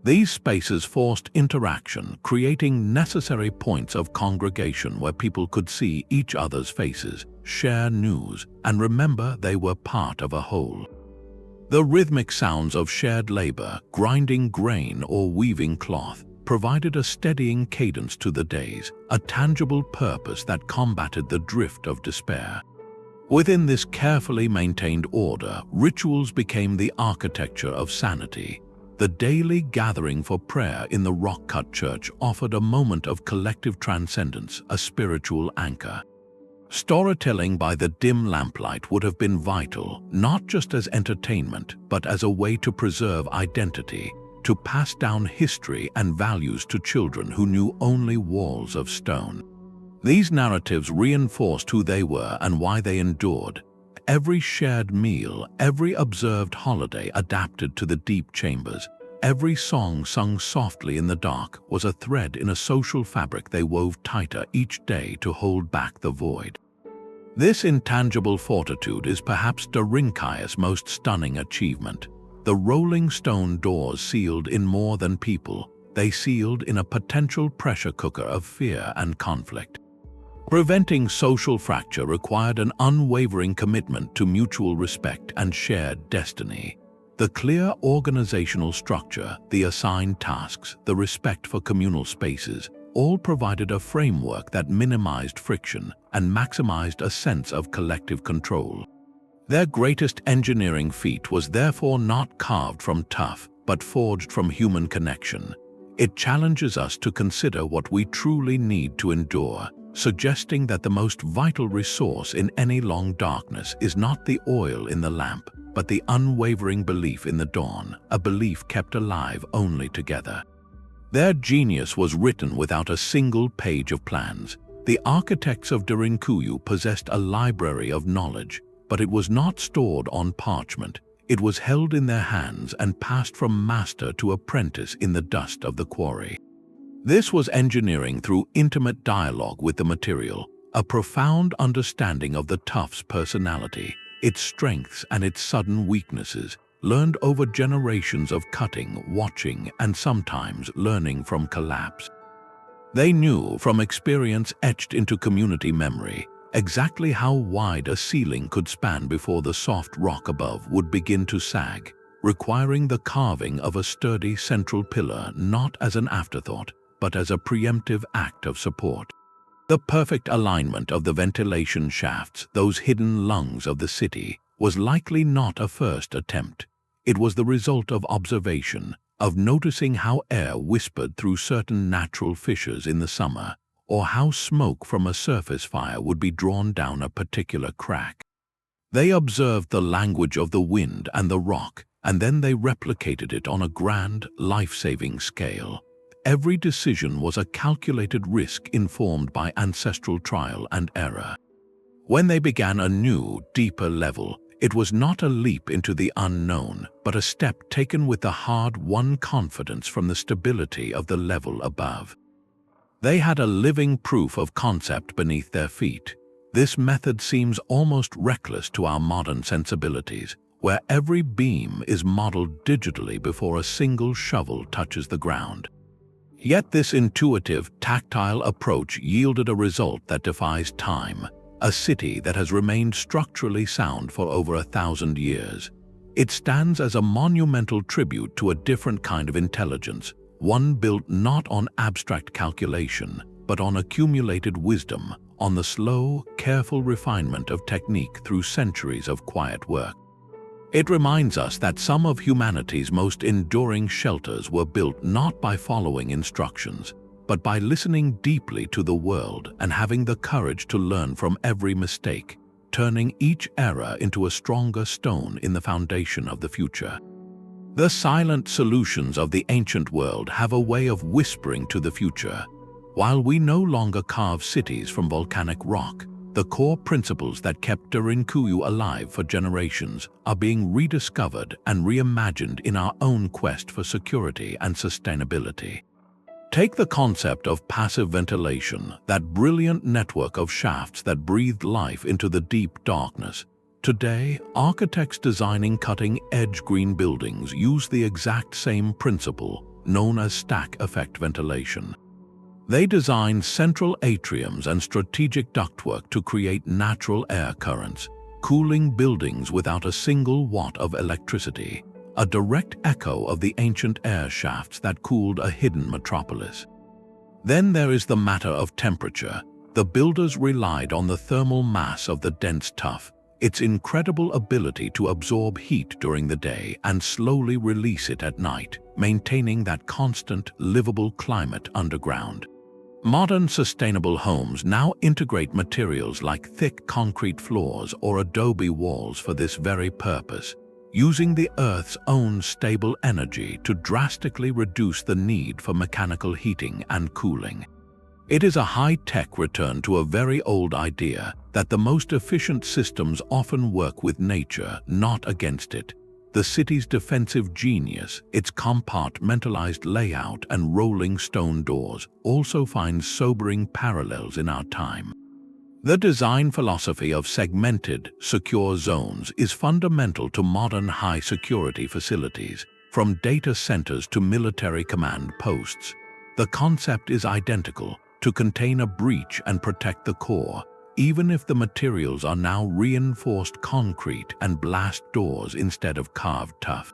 These spaces forced interaction, creating necessary points of congregation where people could see each other's faces, share news, and remember they were part of a whole. The rhythmic sounds of shared labor, grinding grain or weaving cloth, provided a steadying cadence to the days, a tangible purpose that combated the drift of despair. Within this carefully maintained order, rituals became the architecture of sanity. The daily gathering for prayer in the rock-cut church offered a moment of collective transcendence, a spiritual anchor. Storytelling by the dim lamplight would have been vital, not just as entertainment, but as a way to preserve identity, to pass down history and values to children who knew only walls of stone. These narratives reinforced who they were and why they endured. Every shared meal, every observed holiday adapted to the deep chambers, every song sung softly in the dark was a thread in a social fabric they wove tighter each day to hold back the void. This intangible fortitude is perhaps Derinkuyu's most stunning achievement. The rolling stone doors sealed in more than people, they sealed in a potential pressure cooker of fear and conflict. Preventing social fracture required an unwavering commitment to mutual respect and shared destiny. The clear organizational structure, the assigned tasks, the respect for communal spaces, all provided a framework that minimized friction and maximized a sense of collective control. Their greatest engineering feat was therefore not carved from Tuff, but forged from human connection. It challenges us to consider what we truly need to endure, suggesting that the most vital resource in any long darkness is not the oil in the lamp, but the unwavering belief in the dawn, a belief kept alive only together. Their genius was written without a single page of plans. The architects of Derinkuyu possessed a library of knowledge, but it was not stored on parchment. It was held in their hands and passed from master to apprentice in the dust of the quarry. This was engineering through intimate dialogue with the material, a profound understanding of the Tuff's personality, its strengths and its sudden weaknesses, learned over generations of cutting, watching, and sometimes learning from collapse. They knew from experience etched into community memory exactly how wide a ceiling could span before the soft rock above would begin to sag, requiring the carving of a sturdy central pillar not as an afterthought, but as a preemptive act of support. The perfect alignment of the ventilation shafts, those hidden lungs of the city, was likely not a first attempt. It was the result of observation, of noticing how air whispered through certain natural fissures in the summer, or how smoke from a surface fire would be drawn down a particular crack. They observed the language of the wind and the rock, and then they replicated it on a grand, life-saving scale. Every decision was a calculated risk informed by ancestral trial and error. When they began a new, deeper level, it was not a leap into the unknown, but a step taken with the hard-won confidence from the stability of the level above. They had a living proof of concept beneath their feet. This method seems almost reckless to our modern sensibilities, where every beam is modeled digitally before a single shovel touches the ground. Yet this intuitive, tactile approach yielded a result that defies time, a city that has remained structurally sound for over 1,000 years. It stands as a monumental tribute to a different kind of intelligence, one built not on abstract calculation, but on accumulated wisdom, on the slow, careful refinement of technique through centuries of quiet work. It reminds us that some of humanity's most enduring shelters were built not by following instructions, but by listening deeply to the world and having the courage to learn from every mistake, turning each error into a stronger stone in the foundation of the future. The silent solutions of the ancient world have a way of whispering to the future. While we no longer carve cities from volcanic rock, the core principles that kept Derinkuyu alive for generations are being rediscovered and reimagined in our own quest for security and sustainability. Take the concept of passive ventilation, that brilliant network of shafts that breathed life into the deep darkness. Today, architects designing cutting-edge green buildings use the exact same principle, known as stack effect ventilation. They design central atriums and strategic ductwork to create natural air currents, cooling buildings without a single watt of electricity, a direct echo of the ancient air shafts that cooled a hidden metropolis. Then there is the matter of temperature. The builders relied on the thermal mass of the dense tuff, its incredible ability to absorb heat during the day and slowly release it at night, maintaining that constant, livable climate underground. Modern sustainable homes now integrate materials like thick concrete floors or adobe walls for this very purpose, using the Earth's own stable energy to drastically reduce the need for mechanical heating and cooling. It is a high-tech return to a very old idea that the most efficient systems often work with nature, not against it. The city's defensive genius, its compartmentalized layout and rolling stone doors, also find sobering parallels in our time. The design philosophy of segmented, secure zones is fundamental to modern high-security facilities, from data centers to military command posts. The concept is identical: to contain a breach and protect the core, even if the materials are now reinforced concrete and blast doors instead of carved tuff.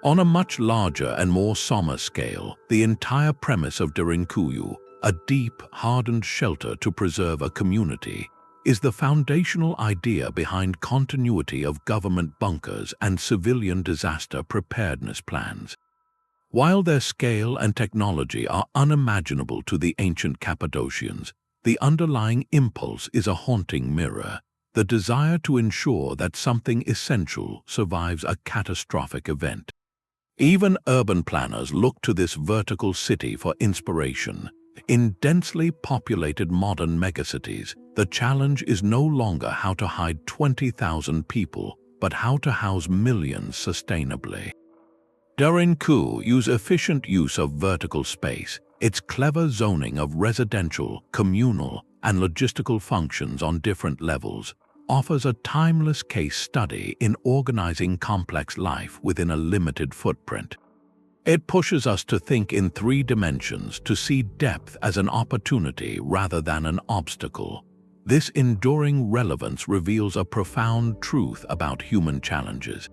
On a much larger and more somber scale, the entire premise of Derinkuyu, a deep, hardened shelter to preserve a community, is the foundational idea behind continuity of government bunkers and civilian disaster preparedness plans. While their scale and technology are unimaginable to the ancient Cappadocians, the underlying impulse is a haunting mirror, the desire to ensure that something essential survives a catastrophic event. Even urban planners look to this vertical city for inspiration. In densely populated modern megacities, the challenge is no longer how to hide 20,000 people, but how to house millions sustainably. Derinkuyu's efficient use of vertical space, its clever zoning of residential, communal, and logistical functions on different levels, offers a timeless case study in organizing complex life within a limited footprint. It pushes us to think in 3 dimensions, to see depth as an opportunity rather than an obstacle. This enduring relevance reveals a profound truth about human challenges.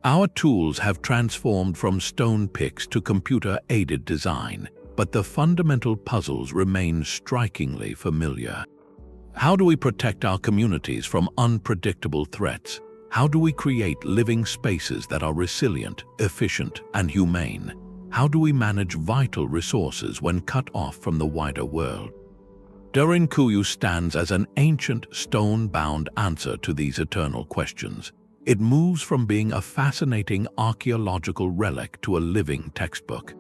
Our tools have transformed from stone picks to computer-aided design, but the fundamental puzzles remain strikingly familiar. How do we protect our communities from unpredictable threats? How do we create living spaces that are resilient, efficient, and humane? How do we manage vital resources when cut off from the wider world? Derinkuyu stands as an ancient, stone-bound answer to these eternal questions. It moves from being a fascinating archaeological relic to a living textbook.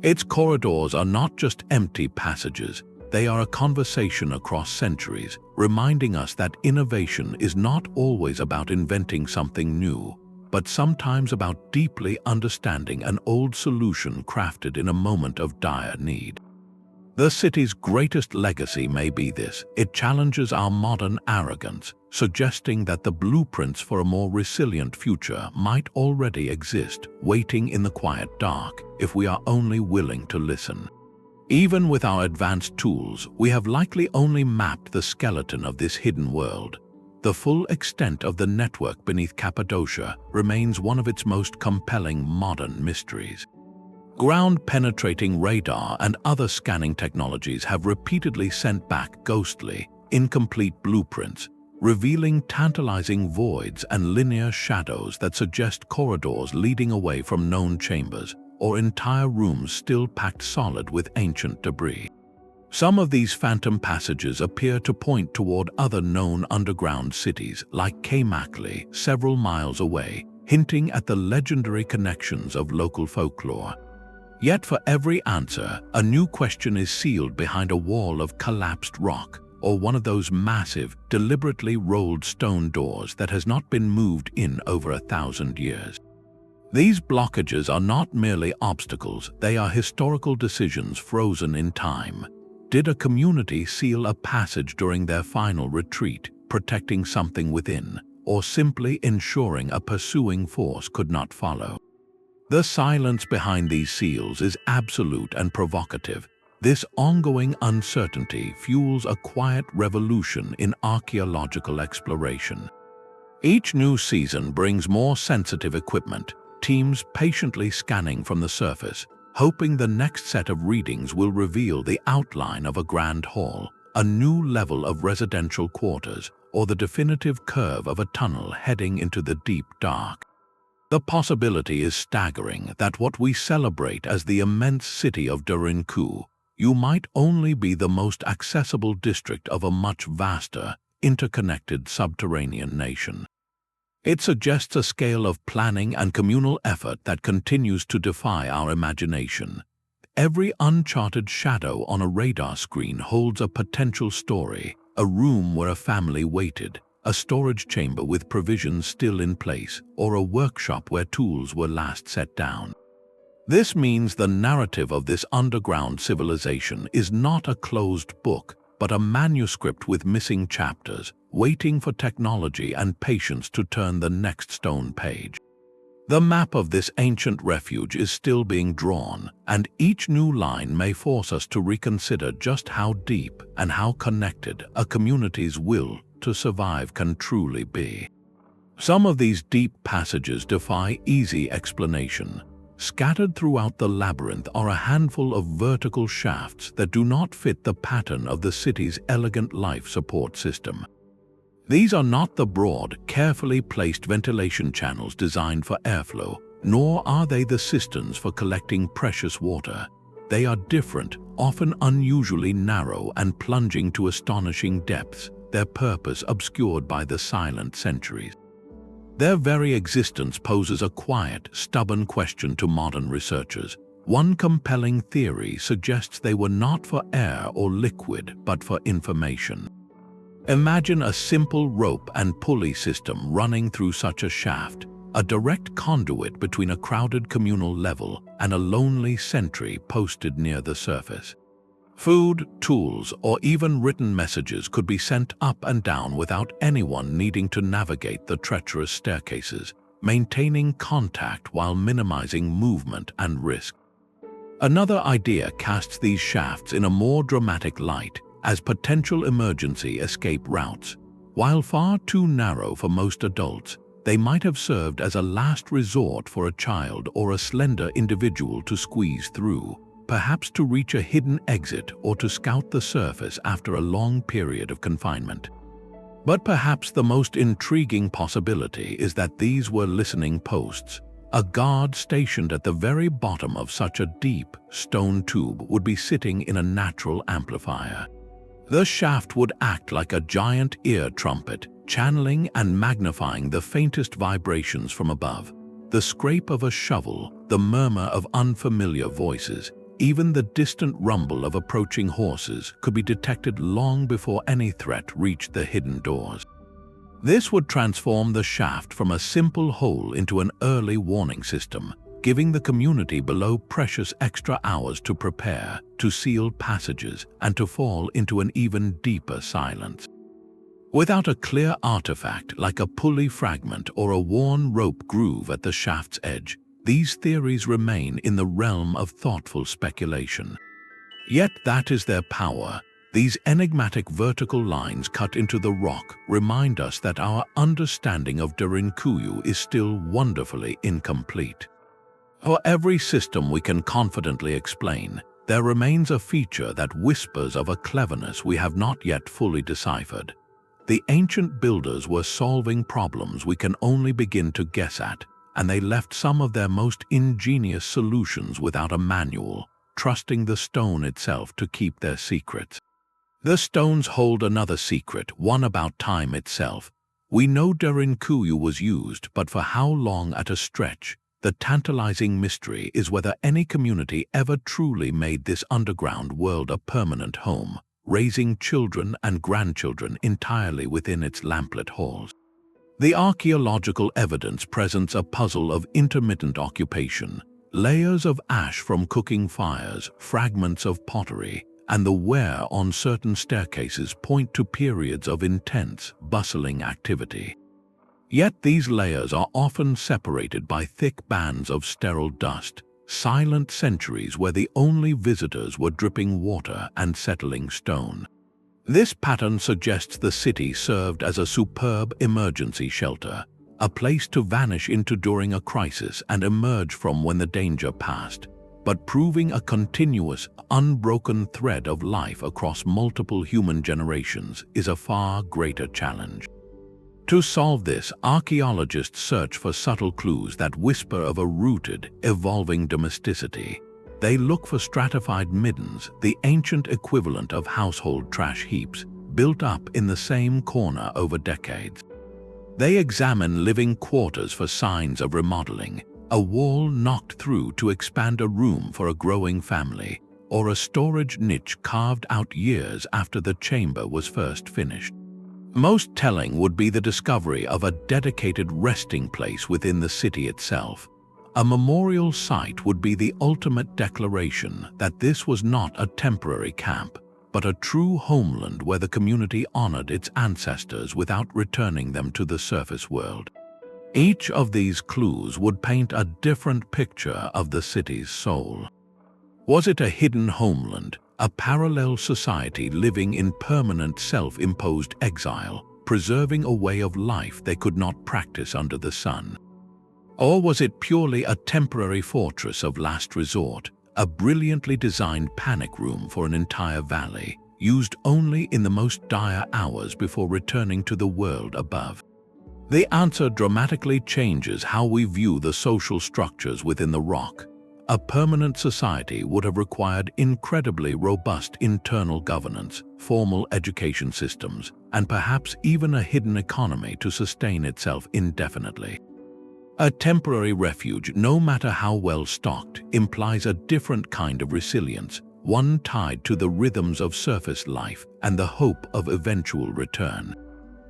Its corridors are not just empty passages, they are a conversation across centuries, reminding us that innovation is not always about inventing something new, but sometimes about deeply understanding an old solution crafted in a moment of dire need. The city's greatest legacy may be this: it challenges our modern arrogance, suggesting that the blueprints for a more resilient future might already exist, waiting in the quiet dark, if we are only willing to listen. Even with our advanced tools, we have likely only mapped the skeleton of this hidden world. The full extent of the network beneath Cappadocia remains one of its most compelling modern mysteries. Ground-penetrating radar and other scanning technologies have repeatedly sent back ghostly, incomplete blueprints, revealing tantalizing voids and linear shadows that suggest corridors leading away from known chambers, or entire rooms still packed solid with ancient debris. Some of these phantom passages appear to point toward other known underground cities, like Cappadocia, several miles away, hinting at the legendary connections of local folklore. Yet for every answer, a new question is sealed behind a wall of collapsed rock, or one of those massive, deliberately rolled stone doors that has not been moved in over 1,000 years. These blockages are not merely obstacles, they are historical decisions frozen in time. Did a community seal a passage during their final retreat, protecting something within, or simply ensuring a pursuing force could not follow? The silence behind these seals is absolute and provocative. This ongoing uncertainty fuels a quiet revolution in archaeological exploration. Each new season brings more sensitive equipment, teams patiently scanning from the surface, hoping the next set of readings will reveal the outline of a grand hall, a new level of residential quarters, or the definitive curve of a tunnel heading into the deep dark. The possibility is staggering that what we celebrate as the immense city of Derinkuyu might only be the most accessible district of a much vaster, interconnected subterranean nation. It suggests a scale of planning and communal effort that continues to defy our imagination. Every uncharted shadow on a radar screen holds a potential story, a room where a family waited, a storage chamber with provisions still in place, or a workshop where tools were last set down. This means the narrative of this underground civilization is not a closed book, but a manuscript with missing chapters, waiting for technology and patience to turn the next stone page. The map of this ancient refuge is still being drawn, and each new line may force us to reconsider just how deep and how connected a community's will to survive can truly be. Some of these deep passages defy easy explanation. Scattered throughout the labyrinth are a handful of vertical shafts that do not fit the pattern of the city's elegant life support system. These are not the broad, carefully placed ventilation channels designed for airflow, nor are they the cisterns for collecting precious water. They are different, often unusually narrow and plunging to astonishing depths, their purpose obscured by the silent centuries. Their very existence poses a quiet, stubborn question to modern researchers. One compelling theory suggests they were not for air or liquid, but for information. Imagine a simple rope and pulley system running through such a shaft, a direct conduit between a crowded communal level and a lonely sentry posted near the surface. Food, tools, or even written messages could be sent up and down without anyone needing to navigate the treacherous staircases, maintaining contact while minimizing movement and risk. Another idea casts these shafts in a more dramatic light as potential emergency escape routes. While far too narrow for most adults, they might have served as a last resort for a child or a slender individual to squeeze through, perhaps to reach a hidden exit or to scout the surface after a long period of confinement. But perhaps the most intriguing possibility is that these were listening posts. A guard stationed at the very bottom of such a deep stone tube would be sitting in a natural amplifier. The shaft would act like a giant ear trumpet, channeling and magnifying the faintest vibrations from above. The scrape of a shovel, the murmur of unfamiliar voices, even the distant rumble of approaching horses could be detected long before any threat reached the hidden doors. This would transform the shaft from a simple hole into an early warning system, giving the community below precious extra hours to prepare, to seal passages, and to fall into an even deeper silence. Without a clear artifact like a pulley fragment or a worn rope groove at the shaft's edge, these theories remain in the realm of thoughtful speculation. Yet that is their power. These enigmatic vertical lines cut into the rock remind us that our understanding of Derinkuyu is still wonderfully incomplete. For every system we can confidently explain, there remains a feature that whispers of a cleverness we have not yet fully deciphered. The ancient builders were solving problems we can only begin to guess at, and they left some of their most ingenious solutions without a manual, trusting the stone itself to keep their secrets. The stones hold another secret, one about time itself. We know Derinkuyu was used, but for how long at a stretch? The tantalizing mystery is whether any community ever truly made this underground world a permanent home, raising children and grandchildren entirely within its lamplit halls. The archaeological evidence presents a puzzle of intermittent occupation, layers of ash from cooking fires, fragments of pottery, and the wear on certain staircases point to periods of intense, bustling activity. Yet these layers are often separated by thick bands of sterile dust, silent centuries where the only visitors were dripping water and settling stone. This pattern suggests the city served as a superb emergency shelter, a place to vanish into during a crisis and emerge from when the danger passed, but proving a continuous, unbroken thread of life across multiple human generations is a far greater challenge. To solve this, archaeologists search for subtle clues that whisper of a rooted, evolving domesticity. They look for stratified middens, the ancient equivalent of household trash heaps, built up in the same corner over decades. They examine living quarters for signs of remodeling, a wall knocked through to expand a room for a growing family, or a storage niche carved out years after the chamber was first finished. Most telling would be the discovery of a dedicated resting place within the city itself. A memorial site would be the ultimate declaration that this was not a temporary camp, but a true homeland where the community honored its ancestors without returning them to the surface world. Each of these clues would paint a different picture of the city's soul. Was it a hidden homeland, a parallel society living in permanent self-imposed exile, preserving a way of life they could not practice under the sun? Or was it purely a temporary fortress of last resort, a brilliantly designed panic room for an entire valley, used only in the most dire hours before returning to the world above? The answer dramatically changes how we view the social structures within the rock. A permanent society would have required incredibly robust internal governance, formal education systems, and perhaps even a hidden economy to sustain itself indefinitely. A temporary refuge, no matter how well stocked, implies a different kind of resilience, one tied to the rhythms of surface life and the hope of eventual return.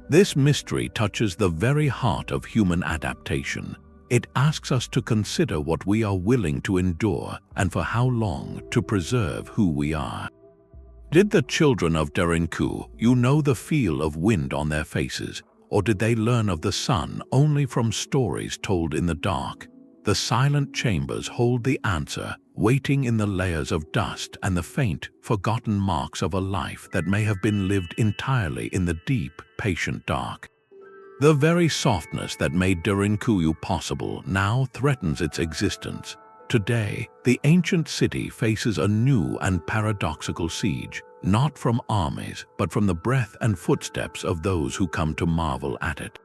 This mystery touches the very heart of human adaptation. It asks us to consider what we are willing to endure and for how long to preserve who we are. Did the children of Derinkuyu know the feel of wind on their faces, or did they learn of the sun only from stories told in the dark? The silent chambers hold the answer, waiting in the layers of dust and the faint, forgotten marks of a life that may have been lived entirely in the deep, patient dark. The very softness that made Derinkuyu possible now threatens its existence. Today, the ancient city faces a new and paradoxical siege, not from armies, but from the breath and footsteps of those who come to marvel at it.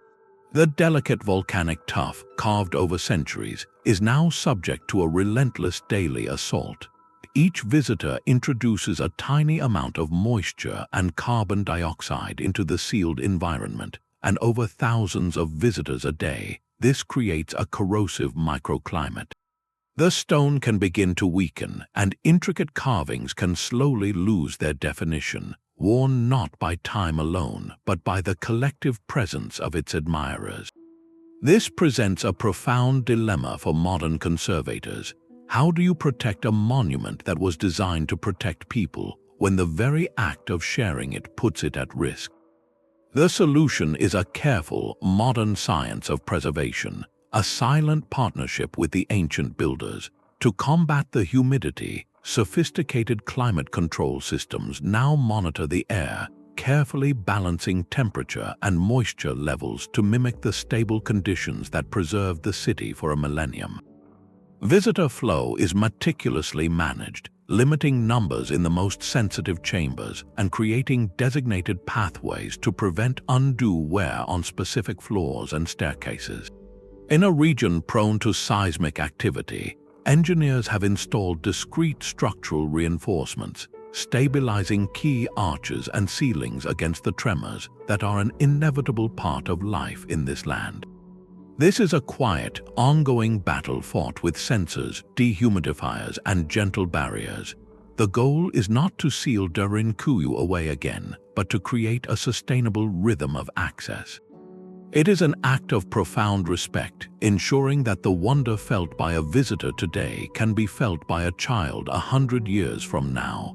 The delicate volcanic tuff, carved over centuries, is now subject to a relentless daily assault. Each visitor introduces a tiny amount of moisture and carbon dioxide into the sealed environment, and over thousands of visitors a day, this creates a corrosive microclimate. The stone can begin to weaken, and intricate carvings can slowly lose their definition, worn not by time alone, but by the collective presence of its admirers. This presents a profound dilemma for modern conservators. How do you protect a monument that was designed to protect people when the very act of sharing it puts it at risk? The solution is a careful, modern science of preservation, a silent partnership with the ancient builders. To combat the humidity, sophisticated climate control systems now monitor the air, carefully balancing temperature and moisture levels to mimic the stable conditions that preserved the city for a millennium. Visitor flow is meticulously managed, limiting numbers in the most sensitive chambers and creating designated pathways to prevent undue wear on specific floors and staircases. In a region prone to seismic activity, engineers have installed discrete structural reinforcements, stabilizing key arches and ceilings against the tremors that are an inevitable part of life in this land. This is a quiet, ongoing battle fought with sensors, dehumidifiers, and gentle barriers. The goal is not to seal Derinkuyu away again, but to create a sustainable rhythm of access. It is an act of profound respect, ensuring that the wonder felt by a visitor today can be felt by a child 100 years from now.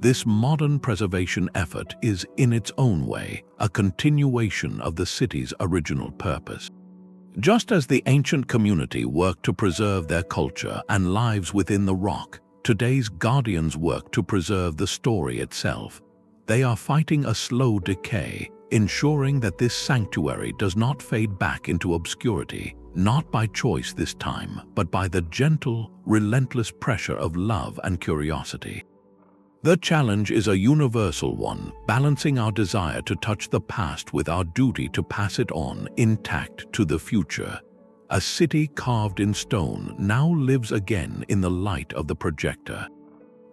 This modern preservation effort is, in its own way, a continuation of the city's original purpose. Just as the ancient community worked to preserve their culture and lives within the rock, today's guardians work to preserve the story itself. They are fighting a slow decay, ensuring that this sanctuary does not fade back into obscurity, not by choice this time, but by the gentle, relentless pressure of love and curiosity. The challenge is a universal one, balancing our desire to touch the past with our duty to pass it on intact to the future. A city carved in stone now lives again in the light of the projector.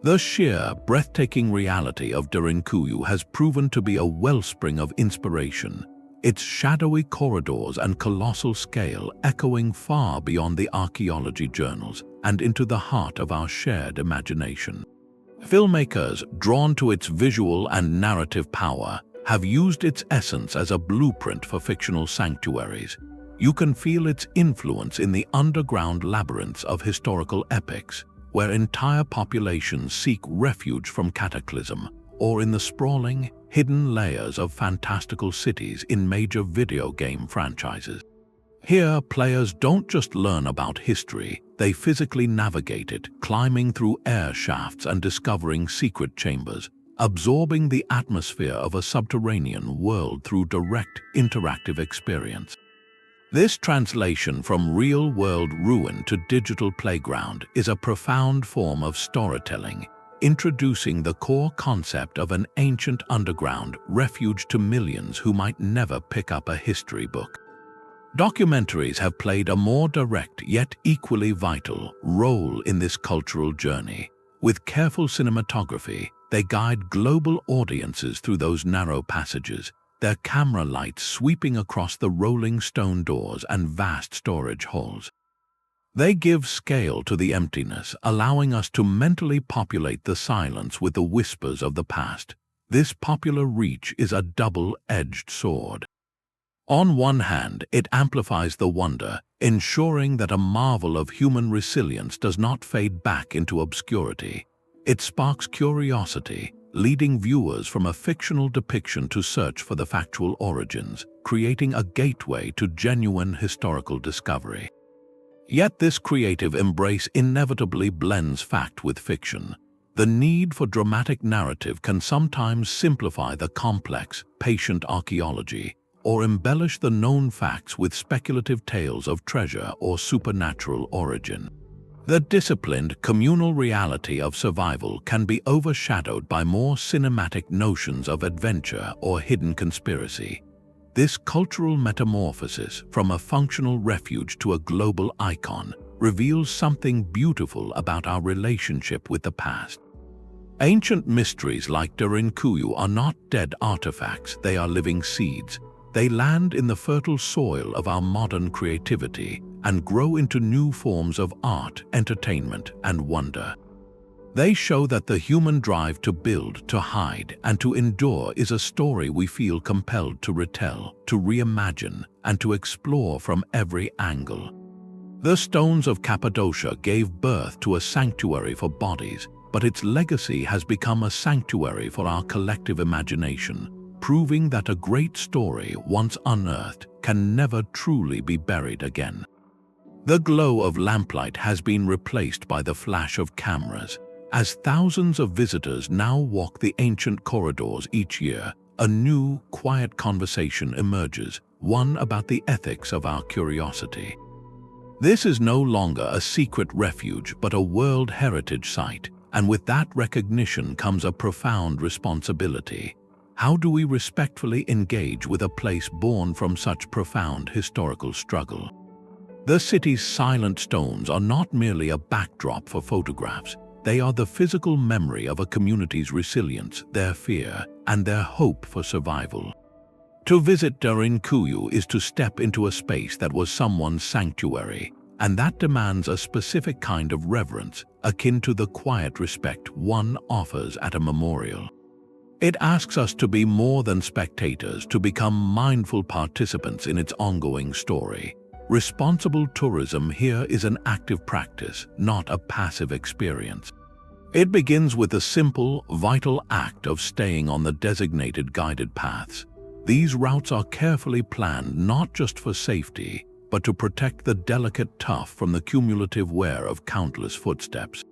The sheer, breathtaking reality of Derinkuyu has proven to be a wellspring of inspiration, its shadowy corridors and colossal scale echoing far beyond the archaeology journals and into the heart of our shared imagination. Filmmakers, drawn to its visual and narrative power, have used its essence as a blueprint for fictional sanctuaries. You can feel its influence in the underground labyrinths of historical epics, where entire populations seek refuge from cataclysm, or in the sprawling, hidden layers of fantastical cities in major video game franchises. Here, players don't just learn about history, they physically navigate it, climbing through air shafts and discovering secret chambers, absorbing the atmosphere of a subterranean world through direct, interactive experience. This translation from real-world ruin to digital playground is a profound form of storytelling, introducing the core concept of an ancient underground refuge to millions who might never pick up a history book. Documentaries have played a more direct yet equally vital role in this cultural journey. With careful cinematography, they guide global audiences through those narrow passages, their camera lights sweeping across the rolling stone doors and vast storage halls. They give scale to the emptiness, allowing us to mentally populate the silence with the whispers of the past. This popular reach is a double-edged sword. On one hand, it amplifies the wonder, ensuring that a marvel of human resilience does not fade back into obscurity. It sparks curiosity, leading viewers from a fictional depiction to search for the factual origins, creating a gateway to genuine historical discovery. Yet this creative embrace inevitably blends fact with fiction. The need for dramatic narrative can sometimes simplify the complex, patient archaeology, or embellish the known facts with speculative tales of treasure or supernatural origin. The disciplined, communal reality of survival can be overshadowed by more cinematic notions of adventure or hidden conspiracy. This cultural metamorphosis from a functional refuge to a global icon reveals something beautiful about our relationship with the past. Ancient mysteries like Derinkuyu are not dead artifacts, they are living seeds. They land in the fertile soil of our modern creativity and grow into new forms of art, entertainment, and wonder. They show that the human drive to build, to hide, and to endure is a story we feel compelled to retell, to reimagine, and to explore from every angle. The stones of Cappadocia gave birth to a sanctuary for bodies, but its legacy has become a sanctuary for our collective imagination, proving that a great story, once unearthed, can never truly be buried again. The glow of lamplight has been replaced by the flash of cameras. As thousands of visitors now walk the ancient corridors each year, a new, quiet conversation emerges, one about the ethics of our curiosity. This is no longer a secret refuge but a World Heritage Site, and with that recognition comes a profound responsibility. How do we respectfully engage with a place born from such profound historical struggle? The city's silent stones are not merely a backdrop for photographs. They are the physical memory of a community's resilience, their fear, and their hope for survival. To visit Derinkuyu is to step into a space that was someone's sanctuary, and that demands a specific kind of reverence, akin to the quiet respect one offers at a memorial. It asks us to be more than spectators, to become mindful participants in its ongoing story. Responsible tourism here is an active practice, not a passive experience. It begins with the simple, vital act of staying on the designated guided paths. These routes are carefully planned not just for safety, but to protect the delicate tuff from the cumulative wear of countless footsteps.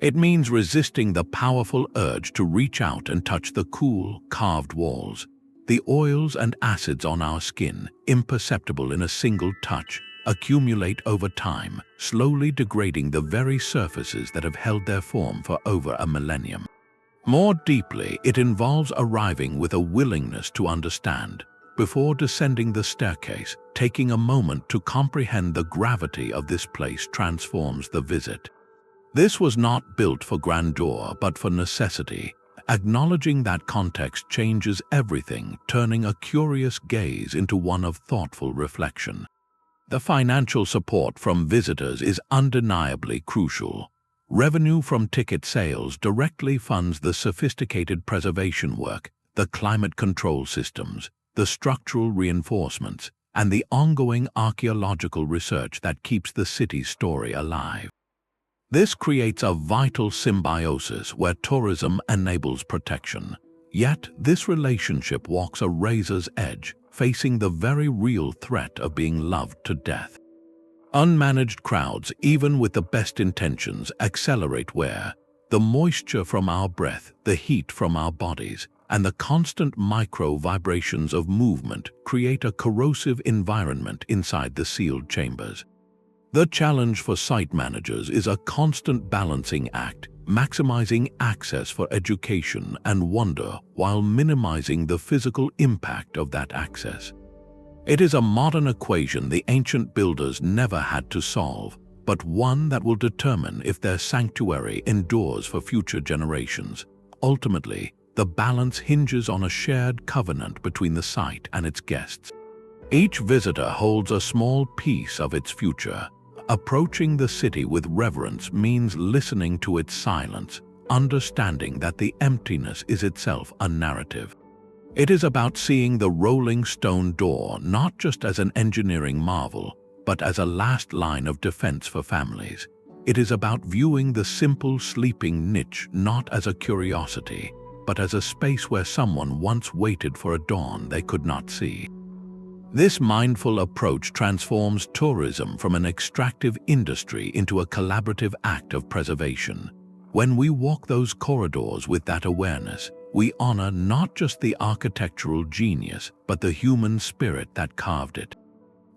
It means resisting the powerful urge to reach out and touch the cool, carved walls. The oils and acids on our skin, imperceptible in a single touch, accumulate over time, slowly degrading the very surfaces that have held their form for over a millennium. More deeply, it involves arriving with a willingness to understand. Before descending the staircase, taking a moment to comprehend the gravity of this place transforms the visit. This was not built for grandeur, but for necessity. Acknowledging that context changes everything, turning a curious gaze into one of thoughtful reflection. The financial support from visitors is undeniably crucial. Revenue from ticket sales directly funds the sophisticated preservation work, the climate control systems, the structural reinforcements, and the ongoing archaeological research that keeps the city's story alive. This creates a vital symbiosis where tourism enables protection. Yet, this relationship walks a razor's edge, facing the very real threat of being loved to death. Unmanaged crowds, even with the best intentions, accelerate wear. The moisture from our breath, the heat from our bodies, and the constant micro-vibrations of movement create a corrosive environment inside the sealed chambers. The challenge for site managers is a constant balancing act, maximizing access for education and wonder while minimizing the physical impact of that access. It is a modern equation the ancient builders never had to solve, but one that will determine if their sanctuary endures for future generations. Ultimately, the balance hinges on a shared covenant between the site and its guests. Each visitor holds a small piece of its future, Approaching the city with reverence means listening to its silence, understanding that the emptiness is itself a narrative. It is about seeing the rolling stone door not just as an engineering marvel, but as a last line of defense for families. It is about viewing the simple sleeping niche not as a curiosity, but as a space where someone once waited for a dawn they could not see. This mindful approach transforms tourism from an extractive industry into a collaborative act of preservation. When we walk those corridors with that awareness, we honor not just the architectural genius, but the human spirit that carved it.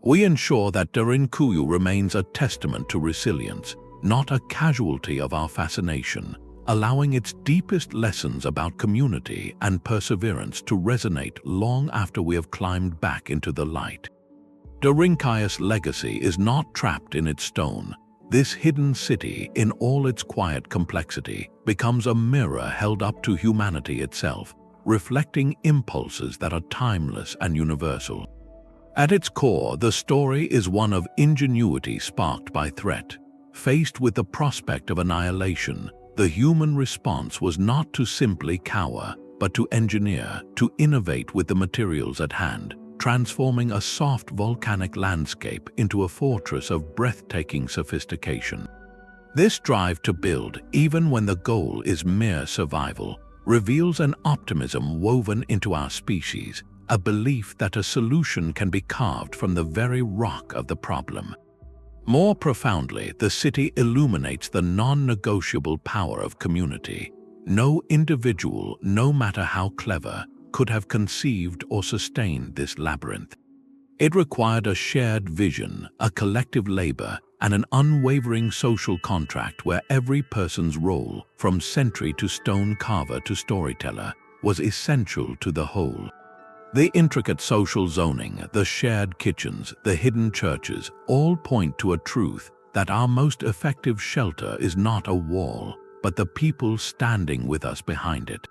We ensure that Derinkuyu remains a testament to resilience, not a casualty of our fascination, allowing its deepest lessons about community and perseverance to resonate long after we have climbed back into the light. Derinkuyu's legacy is not trapped in its stone. This hidden city, in all its quiet complexity, becomes a mirror held up to humanity itself, reflecting impulses that are timeless and universal. At its core, the story is one of ingenuity sparked by threat. Faced with the prospect of annihilation, the human response was not to simply cower, but to engineer, to innovate with the materials at hand, transforming a soft volcanic landscape into a fortress of breathtaking sophistication. This drive to build, even when the goal is mere survival, reveals an optimism woven into our species, a belief that a solution can be carved from the very rock of the problem. More profoundly, the city illuminates the non-negotiable power of community. No individual, no matter how clever, could have conceived or sustained this labyrinth. It required a shared vision, a collective labor, and an unwavering social contract where every person's role, from sentry to stone carver to storyteller, was essential to the whole. The intricate social zoning, the shared kitchens, the hidden churches, all point to a truth that our most effective shelter is not a wall, but the people standing with us behind it.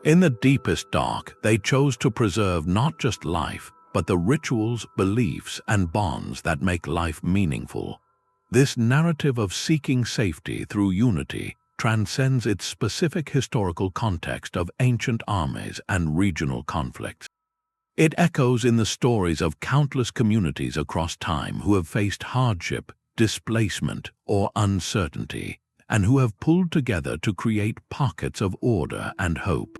In the deepest dark, they chose to preserve not just life, but the rituals, beliefs, and bonds that make life meaningful. This narrative of seeking safety through unity transcends its specific historical context of ancient armies and regional conflicts. It echoes in the stories of countless communities across time who have faced hardship, displacement, or uncertainty, and who have pulled together to create pockets of order and hope.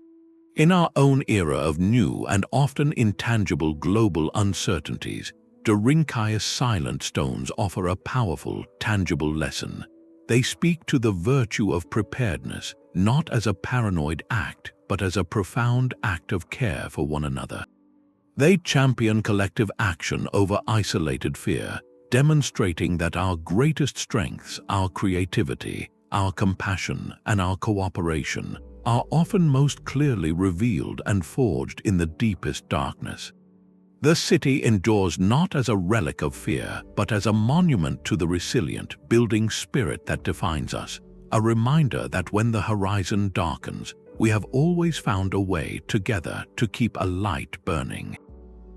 In our own era of new and often intangible global uncertainties, Derinkuyu's silent stones offer a powerful, tangible lesson. They speak to the virtue of preparedness, not as a paranoid act, but as a profound act of care for one another. They champion collective action over isolated fear, demonstrating that our greatest strengths, our creativity, our compassion, and our cooperation, are often most clearly revealed and forged in the deepest darkness. The city endures not as a relic of fear, but as a monument to the resilient, building spirit that defines us, a reminder that when the horizon darkens, we have always found a way together to keep a light burning.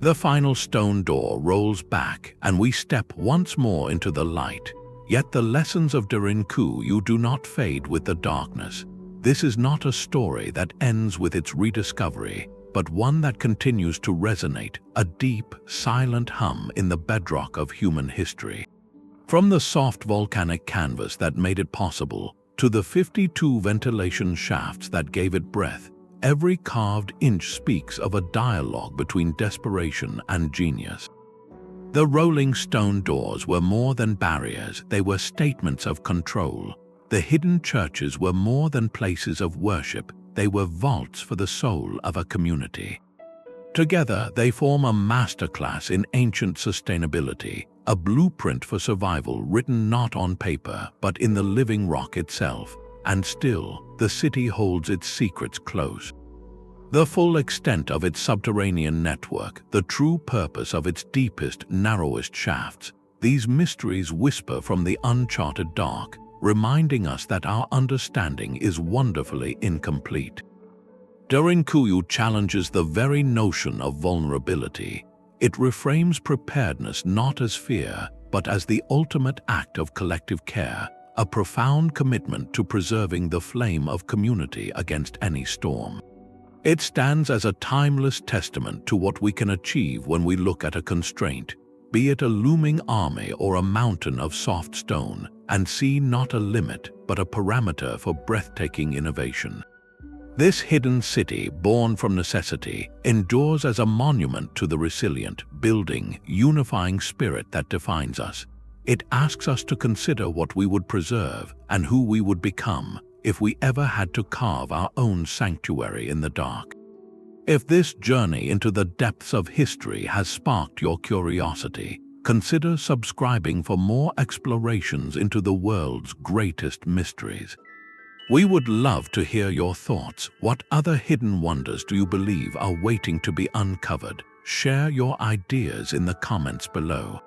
The final stone door rolls back, and we step once more into the light. Yet the lessons of Derinkuyu do not fade with the darkness. This is not a story that ends with its rediscovery, but one that continues to resonate, a deep, silent hum in the bedrock of human history. From the soft volcanic canvas that made it possible, to the 52 ventilation shafts that gave it breath, every carved inch speaks of a dialogue between desperation and genius. The rolling stone doors were more than barriers, they were statements of control. The hidden churches were more than places of worship, they were vaults for the soul of a community. Together, they form a masterclass in ancient sustainability, a blueprint for survival written not on paper, but in the living rock itself. And still, the city holds its secrets close. The full extent of its subterranean network, the true purpose of its deepest, narrowest shafts, these mysteries whisper from the uncharted dark, reminding us that our understanding is wonderfully incomplete. Derinkuyu challenges the very notion of vulnerability. It reframes preparedness not as fear, but as the ultimate act of collective care, a profound commitment to preserving the flame of community against any storm. It stands as a timeless testament to what we can achieve when we look at a constraint, be it a looming army or a mountain of soft stone, and see not a limit but a parameter for breathtaking innovation. This hidden city, born from necessity, endures as a monument to the resilient, building, unifying spirit that defines us. It asks us to consider what we would preserve and who we would become if we ever had to carve our own sanctuary in the dark. If this journey into the depths of history has sparked your curiosity, consider subscribing for more explorations into the world's greatest mysteries. We would love to hear your thoughts. What other hidden wonders do you believe are waiting to be uncovered? Share your ideas in the comments below.